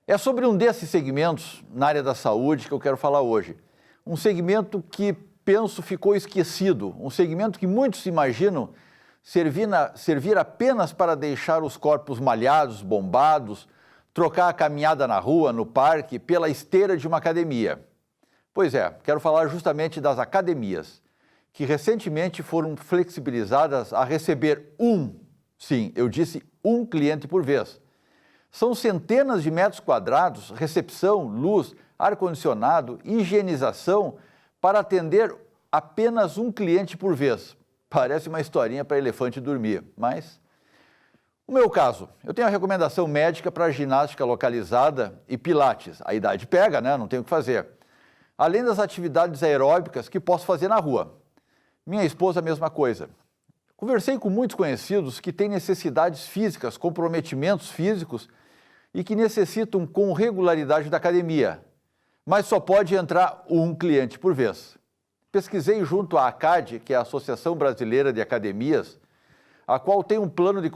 Speaker 6: É sobre um desses segmentos, na área da saúde, que eu quero falar hoje. Um segmento que, penso, ficou esquecido, um segmento que muitos imaginam servir apenas para deixar os corpos malhados, bombados, trocar a caminhada na rua, no parque, pela esteira de uma academia. Pois é, quero falar justamente das academias, que recentemente foram flexibilizadas a receber sim, eu disse um cliente por vez. São centenas de metros quadrados, recepção, luz, ar-condicionado, higienização, para atender apenas um cliente por vez. Parece uma historinha para elefante dormir, mas No meu caso, eu tenho a recomendação médica para ginástica localizada e pilates. A idade pega, né? Não tenho o que fazer. Além das atividades aeróbicas que posso fazer na rua. Minha esposa, a mesma coisa. Conversei com muitos conhecidos que têm necessidades físicas, comprometimentos físicos e que necessitam com regularidade da academia, mas só pode entrar um cliente por vez. Pesquisei junto à ACAD, que é a Associação Brasileira de Academias, a qual tem um plano de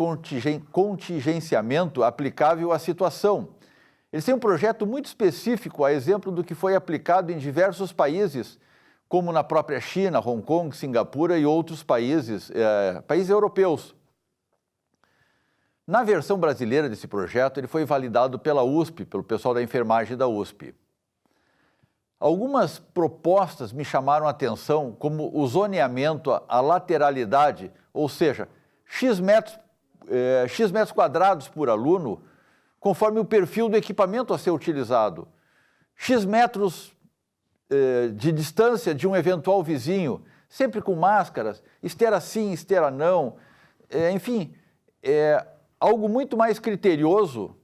Speaker 6: contingenciamento aplicável à situação. Eles têm um projeto muito específico, a exemplo do que foi aplicado em diversos países, como na própria China, Hong Kong, Singapura e outros países europeus. Na versão brasileira desse projeto, ele foi validado pela USP, pelo pessoal da enfermagem da USP. Algumas propostas me chamaram a atenção, como o zoneamento, a lateralidade, ou seja, X metros quadrados por aluno, conforme o perfil do equipamento a ser utilizado. X metros de distância de um eventual vizinho, sempre com máscaras, esteira sim, esteira não. Enfim, algo muito mais criterioso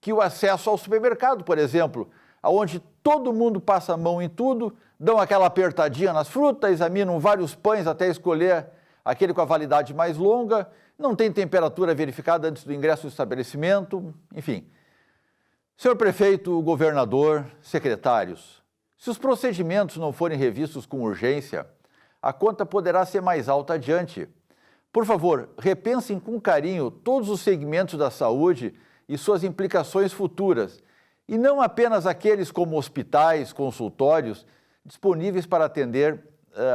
Speaker 6: que o acesso ao supermercado, por exemplo, onde todo mundo passa a mão em tudo, dão aquela apertadinha nas frutas, examinam vários pães até escolher aquele com a validade mais longa, não tem temperatura verificada antes do ingresso do estabelecimento, enfim. Senhor prefeito, governador, secretários, se os procedimentos não forem revistos com urgência, a conta poderá ser mais alta adiante. Por favor, repensem com carinho todos os segmentos da saúde e suas implicações futuras, e não apenas aqueles como hospitais, consultórios, disponíveis para atender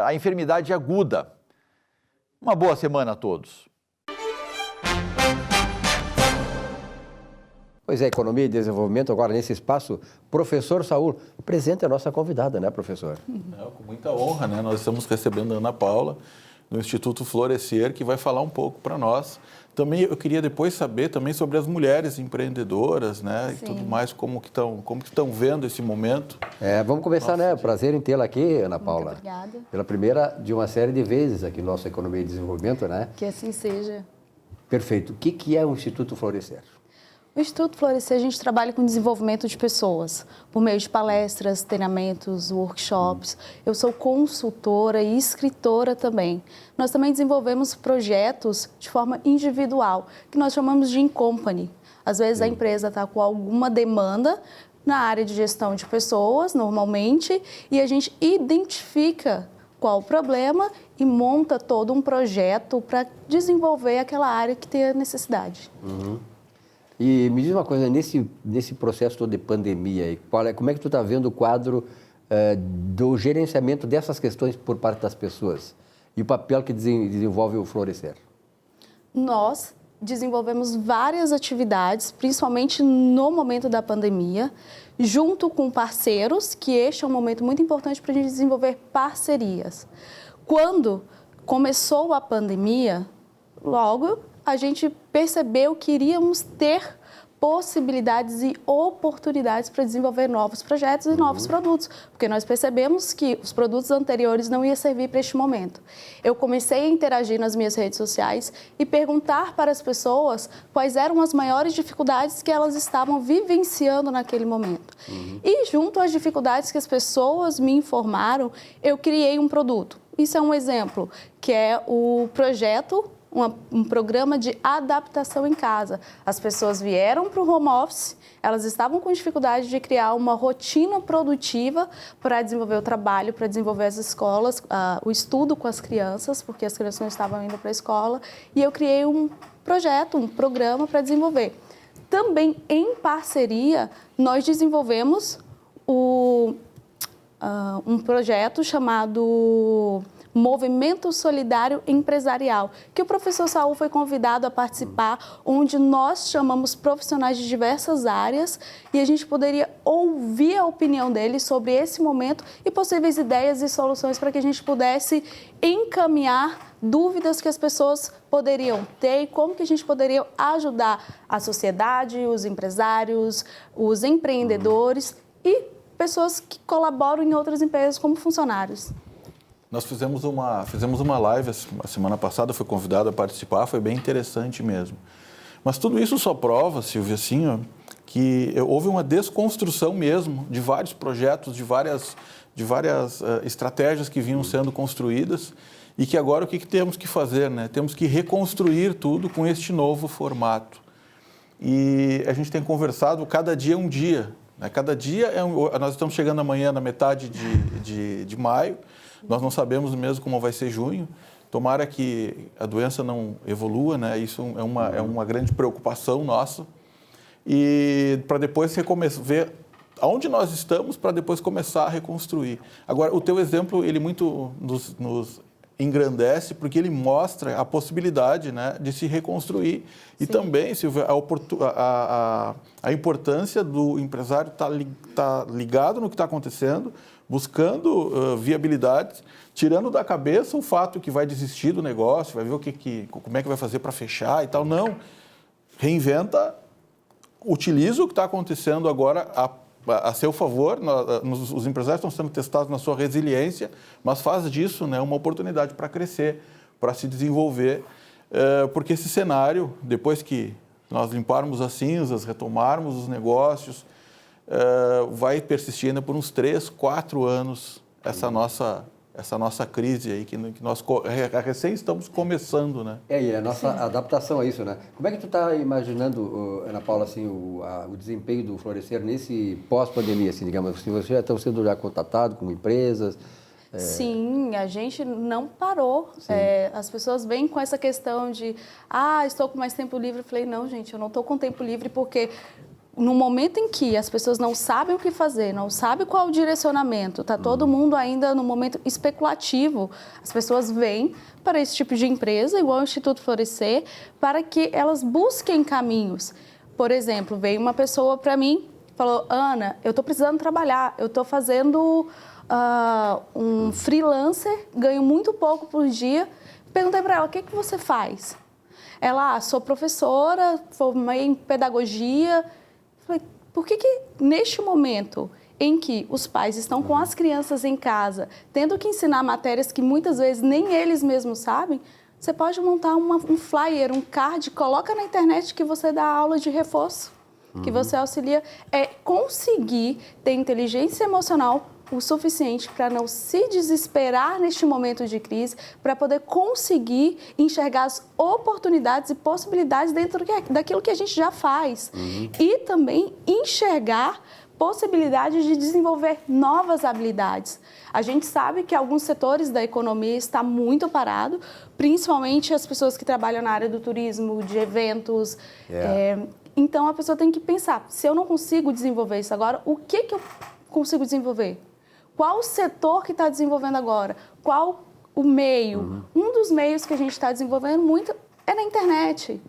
Speaker 6: a enfermidade aguda. Uma boa semana a todos.
Speaker 3: Pois é, Economia e Desenvolvimento, agora nesse espaço, professor Saul, presente a nossa convidada, né, professor?
Speaker 7: Com muita honra, né? Nós estamos recebendo a Ana Paula, do Instituto Florescer, que vai falar um pouco para nós. Também eu queria depois saber também sobre as mulheres empreendedoras, né? Sim. E tudo mais, como que estão vendo esse momento.
Speaker 3: Vamos começar, né? Prazer em tê-la aqui, Ana Paula.
Speaker 8: Muito obrigada.
Speaker 3: Pela primeira de uma série de vezes aqui no nosso Economia e Desenvolvimento, né?
Speaker 8: Que assim seja.
Speaker 3: Perfeito. O que é o Instituto Florescer?
Speaker 8: No Instituto Florescer, a gente trabalha com desenvolvimento de pessoas, por meio de palestras, treinamentos, workshops. Eu sou consultora e escritora também. Nós também desenvolvemos projetos de forma individual, que nós chamamos de in-company. Às vezes a empresa está com alguma demanda na área de gestão de pessoas, normalmente, e a gente identifica qual o problema e monta todo um projeto para desenvolver aquela área que tem a necessidade.
Speaker 3: Uhum. E me diz uma coisa, nesse processo todo de pandemia, como é que tu está vendo o quadro do gerenciamento dessas questões por parte das pessoas e o papel que desenvolve o Florescer?
Speaker 8: Nós desenvolvemos várias atividades, principalmente no momento da pandemia, junto com parceiros, que este é um momento muito importante para a gente desenvolver parcerias. Quando começou a pandemia, logo a gente percebeu que iríamos ter possibilidades e oportunidades para desenvolver novos projetos e novos produtos, porque nós percebemos que os produtos anteriores não iam servir para este momento. Eu comecei a interagir nas minhas redes sociais e perguntar para as pessoas quais eram as maiores dificuldades que elas estavam vivenciando naquele momento. E junto às dificuldades que as pessoas me informaram, eu criei um produto. Isso é um exemplo, que é o projeto um programa de adaptação em casa. As pessoas vieram para o home office, elas estavam com dificuldade de criar uma rotina produtiva para desenvolver o trabalho, para desenvolver as escolas, o estudo com as crianças, porque as crianças não estavam indo para a escola, e eu criei um projeto, um programa para desenvolver. Também, em parceria, nós desenvolvemos um projeto chamado Movimento Solidário Empresarial, que o professor Saul foi convidado a participar, onde nós chamamos profissionais de diversas áreas e a gente poderia ouvir a opinião deles sobre esse momento e possíveis ideias e soluções para que a gente pudesse encaminhar dúvidas que as pessoas poderiam ter e como que a gente poderia ajudar a sociedade, os empresários, os empreendedores e pessoas que colaboram em outras empresas como funcionários.
Speaker 7: Nós fizemos uma live a semana passada, fui convidado a participar, foi bem interessante mesmo. Mas tudo isso só prova, Silvia, assim, ó, que houve uma desconstrução mesmo de vários projetos, de várias estratégias que vinham sendo construídas e que agora o que temos que fazer, né? Temos que reconstruir tudo com este novo formato. E a gente tem conversado, cada dia é um dia, né? Cada dia nós estamos chegando amanhã na metade de maio, nós não sabemos mesmo como vai ser junho. Tomara que a doença não evolua, né? Isso é uma grande preocupação nossa. E para depois ver aonde nós estamos, para depois começar a reconstruir. Agora, o teu exemplo, ele muito nos engrandece, porque ele mostra a possibilidade, né, de se reconstruir. E também, Silvia, a importância do empresário estar ligado no que está acontecendo, buscando viabilidades, tirando da cabeça o fato que vai desistir do negócio, vai ver como é que vai fazer para fechar e tal. Não, reinventa, utiliza o que está acontecendo agora a seu favor. Os empresários estão sendo testados na sua resiliência, mas faz disso, né, uma oportunidade para crescer, para se desenvolver, porque esse cenário, depois que nós limparmos as cinzas, retomarmos os negócios, vai persistir ainda por uns 3, 4 anos essa nossa crise aí, que nós recém estamos começando, né?
Speaker 3: E a nossa adaptação a isso, né? Como é que tu está imaginando, Ana Paula, assim, o desempenho do Florescer nesse pós-pandemia, assim, digamos assim? Vocês já estão sendo contatados com empresas?
Speaker 8: Sim, a gente não parou. As pessoas vêm com essa questão de, estou com mais tempo livre. Eu falei, não, gente, eu não estou com tempo livre porque no momento em que as pessoas não sabem o que fazer, não sabem qual o direcionamento, está todo mundo ainda no momento especulativo, as pessoas vêm para esse tipo de empresa, igual o Instituto Florescer, para que elas busquem caminhos. Por exemplo, veio uma pessoa para mim, falou, Ana, eu estou precisando trabalhar, eu estou fazendo um freelancer, ganho muito pouco por dia. Perguntei para ela, o que você faz? Ela, sou professora, formei em pedagogia. Falei, por que neste momento em que os pais estão com as crianças em casa, tendo que ensinar matérias que muitas vezes nem eles mesmos sabem, você pode montar um flyer, um card, coloca na internet que você dá aula de reforço, que você auxilia, conseguir ter inteligência emocional o suficiente para não se desesperar neste momento de crise, para poder conseguir enxergar as oportunidades e possibilidades dentro daquilo que a gente já faz. E também enxergar possibilidades de desenvolver novas habilidades. A gente sabe que alguns setores da economia estão muito parados, principalmente as pessoas que trabalham na área do turismo, de eventos. Então, a pessoa tem que pensar, se eu não consigo desenvolver isso agora, o que eu consigo desenvolver? Qual o setor que está desenvolvendo agora? Qual o meio? Um dos meios que a gente está desenvolvendo muito é na internet,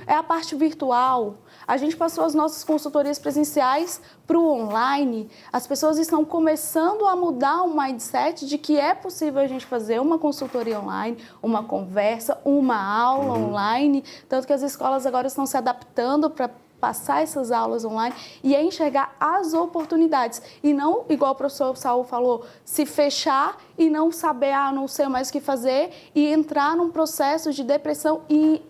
Speaker 8: é a parte virtual. A gente passou as nossas consultorias presenciais para o online. As pessoas estão começando a mudar o mindset de que é possível a gente fazer uma consultoria online, uma conversa, uma aula online. Tanto que as escolas agora estão se adaptando para passar essas aulas online e enxergar as oportunidades. E não, igual o professor Saul falou, se fechar e não saber, não sei mais o que fazer e entrar num processo de depressão e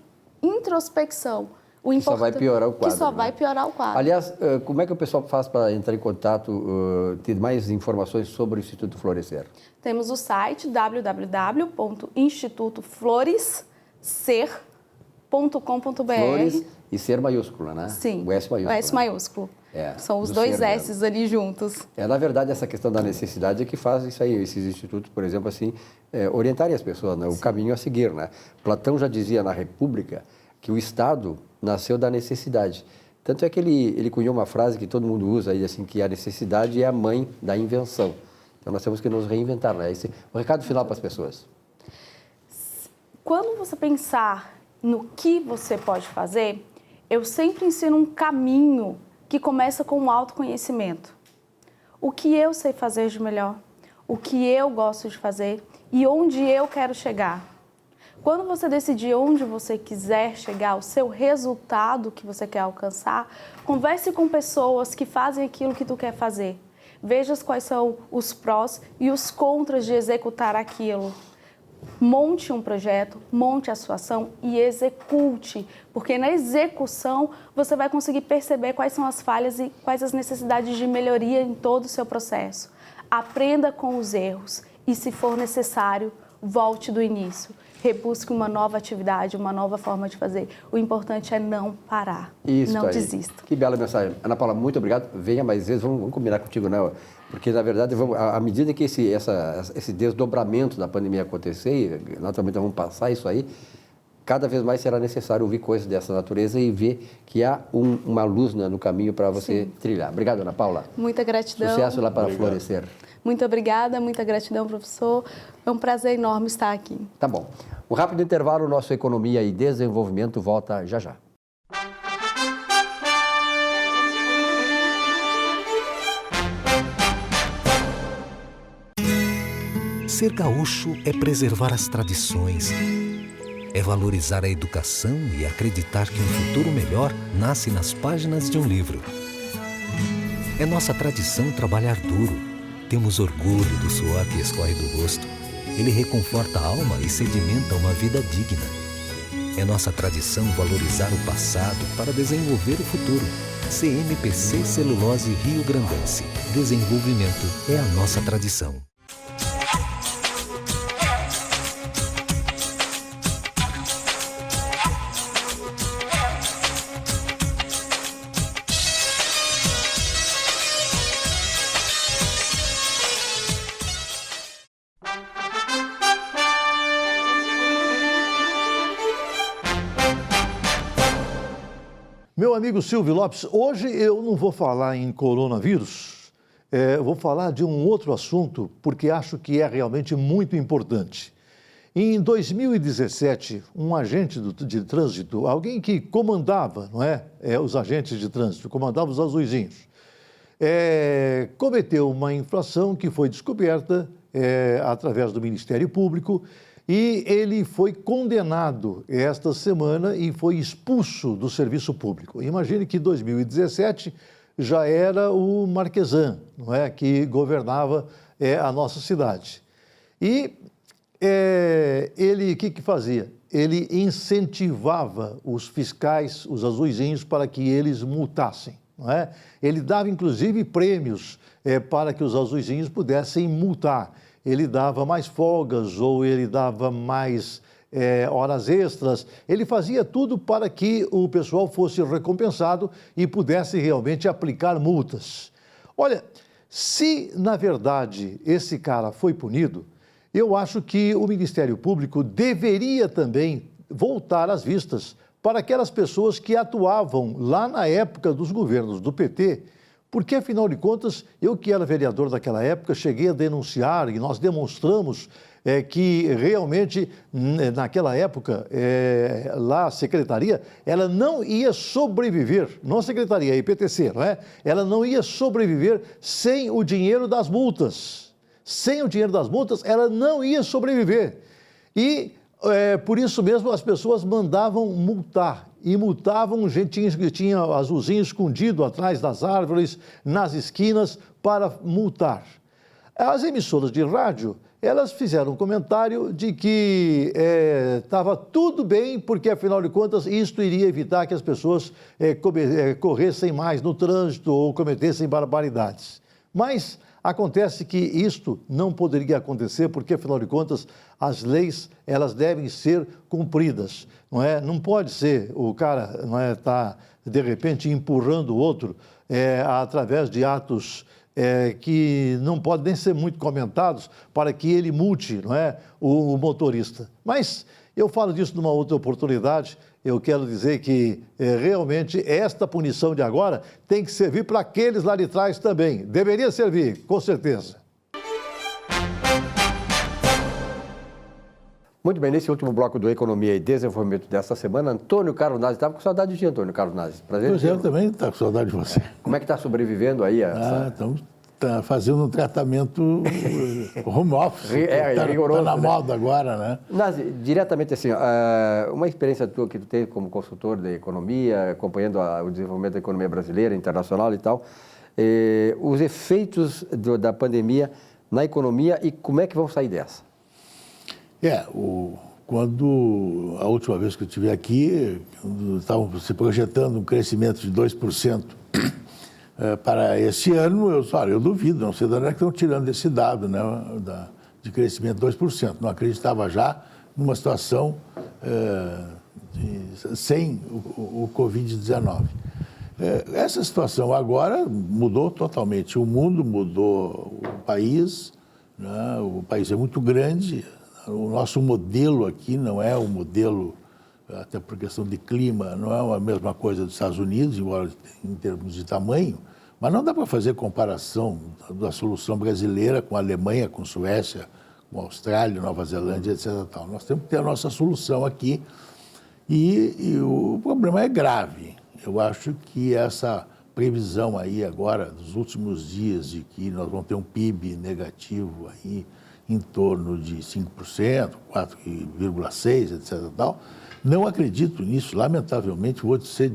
Speaker 8: introspecção.
Speaker 3: Que só vai piorar o quadro.
Speaker 8: Que só vai piorar o quadro.
Speaker 3: Aliás, como é que o pessoal faz para entrar em contato, ter mais informações sobre o Instituto Florescer?
Speaker 8: Temos o site www.institutoflorescer.com.br.
Speaker 3: Flores e ser maiúsculo, né?
Speaker 8: Sim,
Speaker 3: o S maiúsculo.
Speaker 8: O S maiúsculo. São os dois S's ali juntos.
Speaker 3: Na verdade, essa questão da necessidade é que faz isso aí, esses institutos, por exemplo, assim, orientarem as pessoas, né? O caminho a seguir, né? Platão já dizia na República que o Estado nasceu da necessidade. Tanto é que ele cunhou uma frase que todo mundo usa aí, assim, que a necessidade é a mãe da invenção. Então, nós temos que nos reinventar, né? Esse é o recado final para as pessoas.
Speaker 8: Quando você pensar no que você pode fazer, eu sempre ensino um caminho que começa com o autoconhecimento. O que eu sei fazer de melhor, o que eu gosto de fazer e onde eu quero chegar. Quando você decidir onde você quiser chegar, o seu resultado que você quer alcançar, converse com pessoas que fazem aquilo que tu quer fazer. Veja quais são os prós e os contras de executar aquilo. monte um projeto, monte a sua ação e execute, porque na execução você vai conseguir perceber quais são as falhas e quais as necessidades de melhoria em todo o seu processo. Aprenda com os erros e, se for necessário, volte do início. Rebusque uma nova atividade, uma nova forma de fazer. O importante é não parar, não desista.
Speaker 3: Que bela mensagem. Ana Paula, muito obrigado. Venha mais vezes, vamos combinar contigo, né? Porque, na verdade, à medida que esse desdobramento da pandemia acontecer, e naturalmente vamos passar isso aí, cada vez mais será necessário ouvir coisas dessa natureza e ver que há uma luz no caminho para você trilhar. Obrigado, Ana Paula.
Speaker 8: Muita gratidão.
Speaker 3: Sucesso lá para Florescer.
Speaker 8: Muito obrigada, muita gratidão, professor. É um prazer enorme estar aqui.
Speaker 3: Tá bom. Um rápido intervalo, nosso Economia e Desenvolvimento volta já já.
Speaker 4: Ser gaúcho é preservar as tradições, é valorizar a educação e acreditar que um futuro melhor nasce nas páginas de um livro. É nossa tradição trabalhar duro. Temos orgulho do suor que escorre do rosto. Ele reconforta a alma e sedimenta uma vida digna. É nossa tradição valorizar o passado para desenvolver o futuro. CMPC Celulose Rio Grandense. Desenvolvimento é a nossa tradição.
Speaker 9: Meu amigo Silvio Lopes, hoje eu não vou falar em coronavírus, vou falar de um outro assunto, porque acho que é realmente muito importante. Em 2017, um agente de trânsito, alguém que comandava, os agentes de trânsito, comandava os azuizinhos, cometeu uma infração que foi descoberta através do Ministério Público. E ele foi condenado esta semana e foi expulso do serviço público. Imagine que em 2017 já era o Marquesan, que governava a nossa cidade. E ele, o que fazia? Ele incentivava os fiscais, os azuizinhos, para que eles multassem. Ele dava, inclusive, prêmios para que os azuizinhos pudessem multar. Ele dava mais folgas ou ele dava mais horas extras. Ele fazia tudo para que o pessoal fosse recompensado e pudesse realmente aplicar multas. Olha, se na verdade esse cara foi punido, eu acho que o Ministério Público deveria também voltar às vistas para aquelas pessoas que atuavam lá na época dos governos do PT. Porque, afinal de contas, eu que era vereador daquela época, cheguei a denunciar e nós demonstramos que realmente, naquela época, lá a secretaria, ela não ia sobreviver, não a secretaria, a IPTC, ela não ia sobreviver sem o dinheiro das multas. Sem o dinheiro das multas, ela não ia sobreviver. E, por isso mesmo, as pessoas mandavam multar. E multavam gente que tinha azulzinho escondido atrás das árvores, nas esquinas, para multar. As emissoras de rádio, elas fizeram um comentário de que estava tudo bem, porque, afinal de contas, isto iria evitar que as pessoas corressem mais no trânsito ou cometessem barbaridades. Mas acontece que isto não poderia acontecer, porque, afinal de contas, as leis, elas devem ser cumpridas, Não pode ser o cara, tá, de repente, empurrando o outro através de atos que não podem nem ser muito comentados para que ele multe, o motorista. Mas eu falo disso numa outra oportunidade. Eu quero dizer que realmente esta punição de agora tem que servir para aqueles lá de trás também. Deveria servir, com certeza.
Speaker 3: Muito bem, nesse último bloco do Economia e Desenvolvimento desta semana, Antônio Carlos Nazi. Estava com saudade de ti, Antônio Carlos Nazi. Prazer.
Speaker 10: Pois eu também estou com saudade de você.
Speaker 3: Como é que está sobrevivendo aí?
Speaker 10: Então, está fazendo um tratamento home office.
Speaker 3: Rigoroso.
Speaker 10: Está na moda agora, né?
Speaker 3: Nazi, diretamente assim, uma experiência tua que tu teve como consultor de economia, acompanhando o desenvolvimento da economia brasileira, internacional e tal, os efeitos da pandemia na economia e como é que vão sair dessa?
Speaker 10: Quando a última vez que eu estive aqui, estavam se projetando um crescimento de 2% para esse ano, eu duvido, não sei de onde é que estão tirando esse dado, né, de crescimento de 2%. Não acreditava já numa situação sem o Covid-19. Essa situação agora mudou totalmente. O mundo mudou, o país, né, o país é muito grande. O nosso modelo aqui não é um modelo, até por questão de clima, não é a mesma coisa dos Estados Unidos, embora em termos de tamanho, mas não dá para fazer comparação da solução brasileira com a Alemanha, com a Suécia, com a Austrália, Nova Zelândia, etc. Tal. Nós temos que ter a nossa solução aqui e o problema é grave. Eu acho que essa previsão aí agora, dos últimos dias, de que nós vamos ter um PIB negativo aí, em torno de 5%, 4,6%, etc. Tal. Não acredito nisso, lamentavelmente, vou ser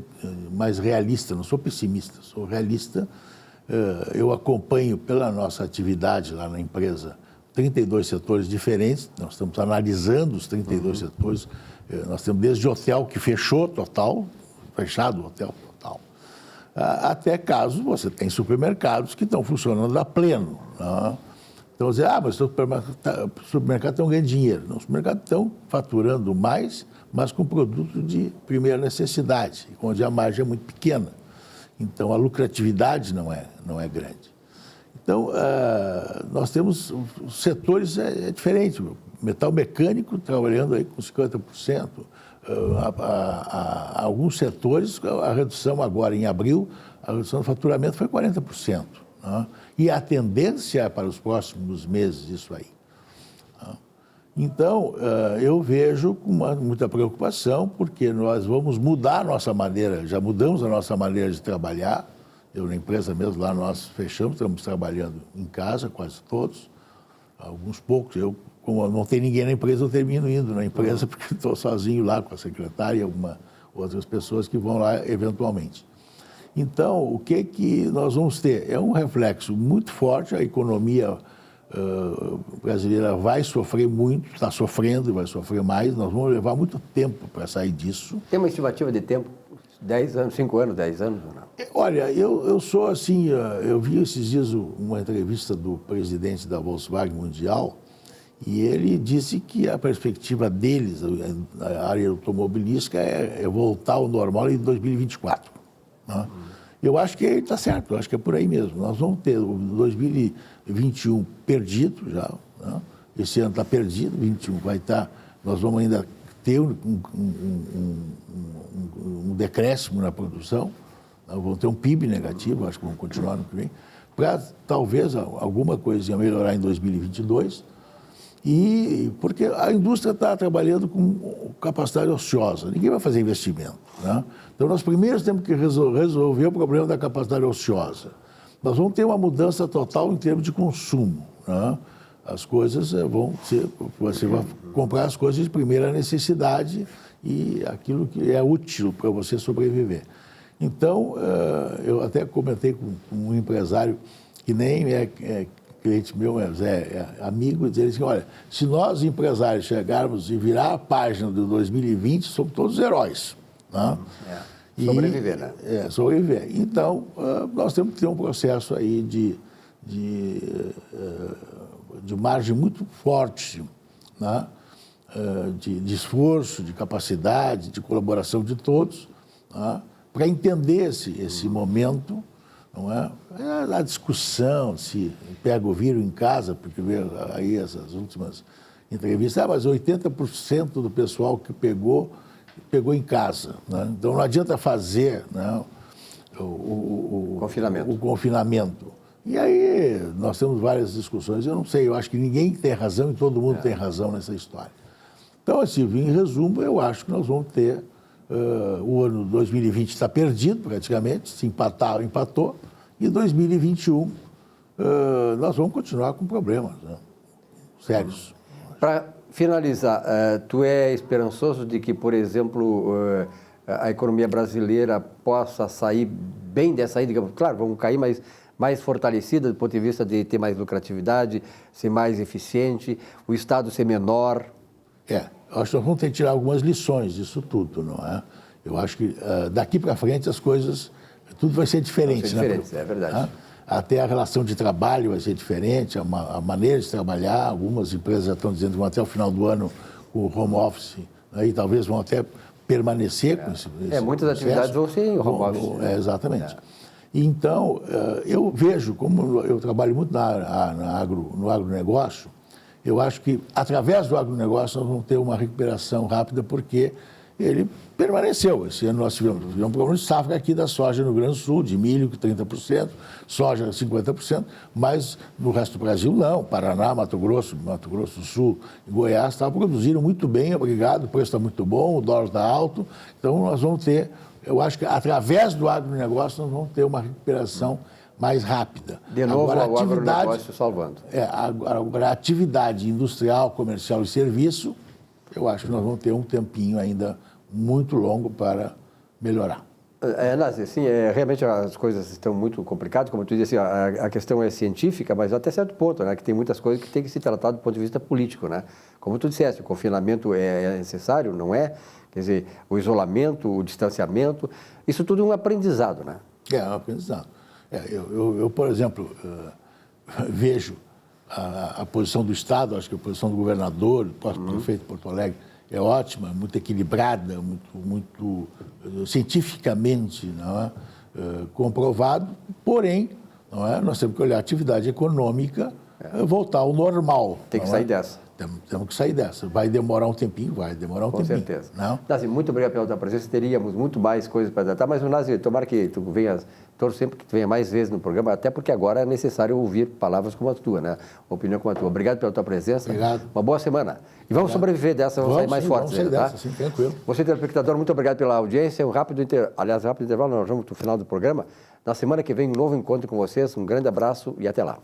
Speaker 10: mais realista, não sou pessimista, sou realista. Eu acompanho pela nossa atividade lá na empresa 32 setores diferentes, nós estamos analisando os 32 setores, nós temos desde hotel que fechou total, fechado o hotel total, até casos você tem supermercados que estão funcionando a pleno, né? Então, dizer, mas os supermercados estão ganhando dinheiro. Não, os supermercados estão faturando mais, mas com produto de primeira necessidade, onde a margem é muito pequena. Então, a lucratividade não é grande. Então, nós temos os setores diferentes. Metal mecânico trabalhando aí com 50%. Alguns setores, a redução agora em abril, a redução do faturamento foi 40%. Né? E a tendência para os próximos meses isso aí. Então, eu vejo com muita preocupação, porque nós vamos mudar a nossa maneira, já mudamos a nossa maneira de trabalhar. Eu, na empresa mesmo, lá nós fechamos, estamos trabalhando em casa, quase todos, alguns poucos. Eu, como não tem ninguém na empresa, eu termino indo na empresa, porque estou sozinho lá com a secretária e outras pessoas que vão lá eventualmente. Então, o que nós vamos ter? É um reflexo muito forte, a economia brasileira vai sofrer muito, está sofrendo e vai sofrer mais, nós vamos levar muito tempo para sair disso.
Speaker 3: Tem uma estimativa de tempo? 10 anos, 5 anos, 10 anos ou não?
Speaker 10: Olha, eu sou assim, eu vi esses dias uma entrevista do presidente da Volkswagen Mundial e ele disse que a perspectiva deles, a área automobilística, é voltar ao normal em 2024. Né? Eu acho que ele está certo, eu acho que é por aí mesmo. Nós vamos ter o 2021 perdido já, né? Esse ano está perdido, 2021 vai estar, nós vamos ainda ter um decréscimo na produção, nós vamos ter um PIB negativo, acho que vamos continuar no que vem, para talvez alguma coisinha melhorar em 2022, porque a indústria está trabalhando com capacidade ociosa, ninguém vai fazer investimento. Né? Então, nós primeiro temos que resolver o problema da capacidade ociosa. Nós vamos ter uma mudança total em termos de consumo. Né? As coisas vão ser, você vai comprar as coisas de primeira necessidade e aquilo que é útil para você sobreviver. Então, eu até comentei com um empresário que nem é cliente meu, mas é amigo, dizer assim, olha, se nós empresários chegarmos e virar a página do 2020, somos todos heróis. Né?
Speaker 3: Sobreviver, né?
Speaker 10: Sobreviver. Então, nós temos que ter um processo aí de margem muito forte, né? De esforço, de capacidade, de colaboração de todos, né? Para entender esse momento. Não é? A discussão, se pega o vírus em casa, porque veio aí essas últimas entrevistas, mas 80% do pessoal que pegou em casa. Né? Então não adianta fazer, né, o confinamento. E aí nós temos várias discussões, eu não sei, eu acho que ninguém tem razão e todo mundo tem razão nessa história. Então, assim, em resumo, eu acho que nós vamos ter o ano 2020 está perdido praticamente, se empatar, empatou, e 2021 nós vamos continuar com problemas, né? Sérios.
Speaker 3: Para finalizar, tu é esperançoso de que, por exemplo, a economia brasileira possa sair bem dessa aí, digamos, claro, vamos cair, mas mais fortalecida do ponto de vista de ter mais lucratividade, ser mais eficiente, o Estado ser menor?
Speaker 10: Eu acho que nós vamos ter que tirar algumas lições disso tudo, não é? Eu acho que daqui para frente as coisas, tudo vai ser diferente.
Speaker 3: Vai ser diferente, é verdade.
Speaker 10: Até a relação de trabalho vai ser diferente, a maneira de trabalhar. Algumas empresas já estão dizendo que vão até o final do ano com o home office, né, e talvez vão até permanecer com esse
Speaker 3: muitas
Speaker 10: processo.
Speaker 3: atividades vão ser em home office.
Speaker 10: Exatamente. Então, eu vejo, como eu trabalho muito no agronegócio, eu acho que, através do agronegócio, nós vamos ter uma recuperação rápida, porque ele permaneceu. Esse ano nós tivemos um problema de safra aqui da soja no Rio Grande do Sul, de milho, 30%, soja 50%, mas no resto do Brasil não. Paraná, Mato Grosso do Sul e Goiás produziram muito bem, obrigado, o preço está muito bom, o dólar está alto. Então nós vamos ter, eu acho que através do agronegócio nós vamos ter uma recuperação mais rápida.
Speaker 3: De novo, agora, o agronegócio salvando.
Speaker 10: Agora, a atividade industrial, comercial e serviço, eu acho que nós vamos ter um tempinho ainda muito longo para melhorar.
Speaker 3: Nazi, sim, realmente as coisas estão muito complicadas, como tu disse, a questão é científica, mas até certo ponto, né, que tem muitas coisas que tem que se tratar do ponto de vista político, né? Como tu disseste, o confinamento é necessário, não é? Quer dizer, o isolamento, o distanciamento, isso tudo é um aprendizado, né?
Speaker 10: É um aprendizado. Eu, por exemplo, vejo a posição do Estado, acho que a posição do governador, do prefeito de Porto Alegre, é ótima, muito equilibrada, muito cientificamente, não é? Comprovado, porém, não é? Nós temos que olhar a atividade econômica, voltar ao normal.
Speaker 3: Tem que sair dessa.
Speaker 10: Temos que sair dessa. Vai demorar um tempinho,
Speaker 3: Com certeza.
Speaker 10: Não?
Speaker 3: Nazi, muito obrigado pela tua presença. Teríamos muito mais coisas para tratar, mas, Nazi, tomara que tu venha, torço sempre que tu venha mais vezes no programa, até porque agora é necessário ouvir palavras como a tua, né? Uma opinião como a tua. Obrigado pela tua presença.
Speaker 10: Obrigado.
Speaker 3: Uma boa semana. E vamos sobreviver dessa, vamos sair mais fortes.
Speaker 10: Vamos sair dessa, sim, tranquilo.
Speaker 3: Você, telespectador, muito obrigado pela audiência. Rápido intervalo, nós vamos para o final do programa. Na semana que vem, um novo encontro com vocês. Um grande abraço e até lá.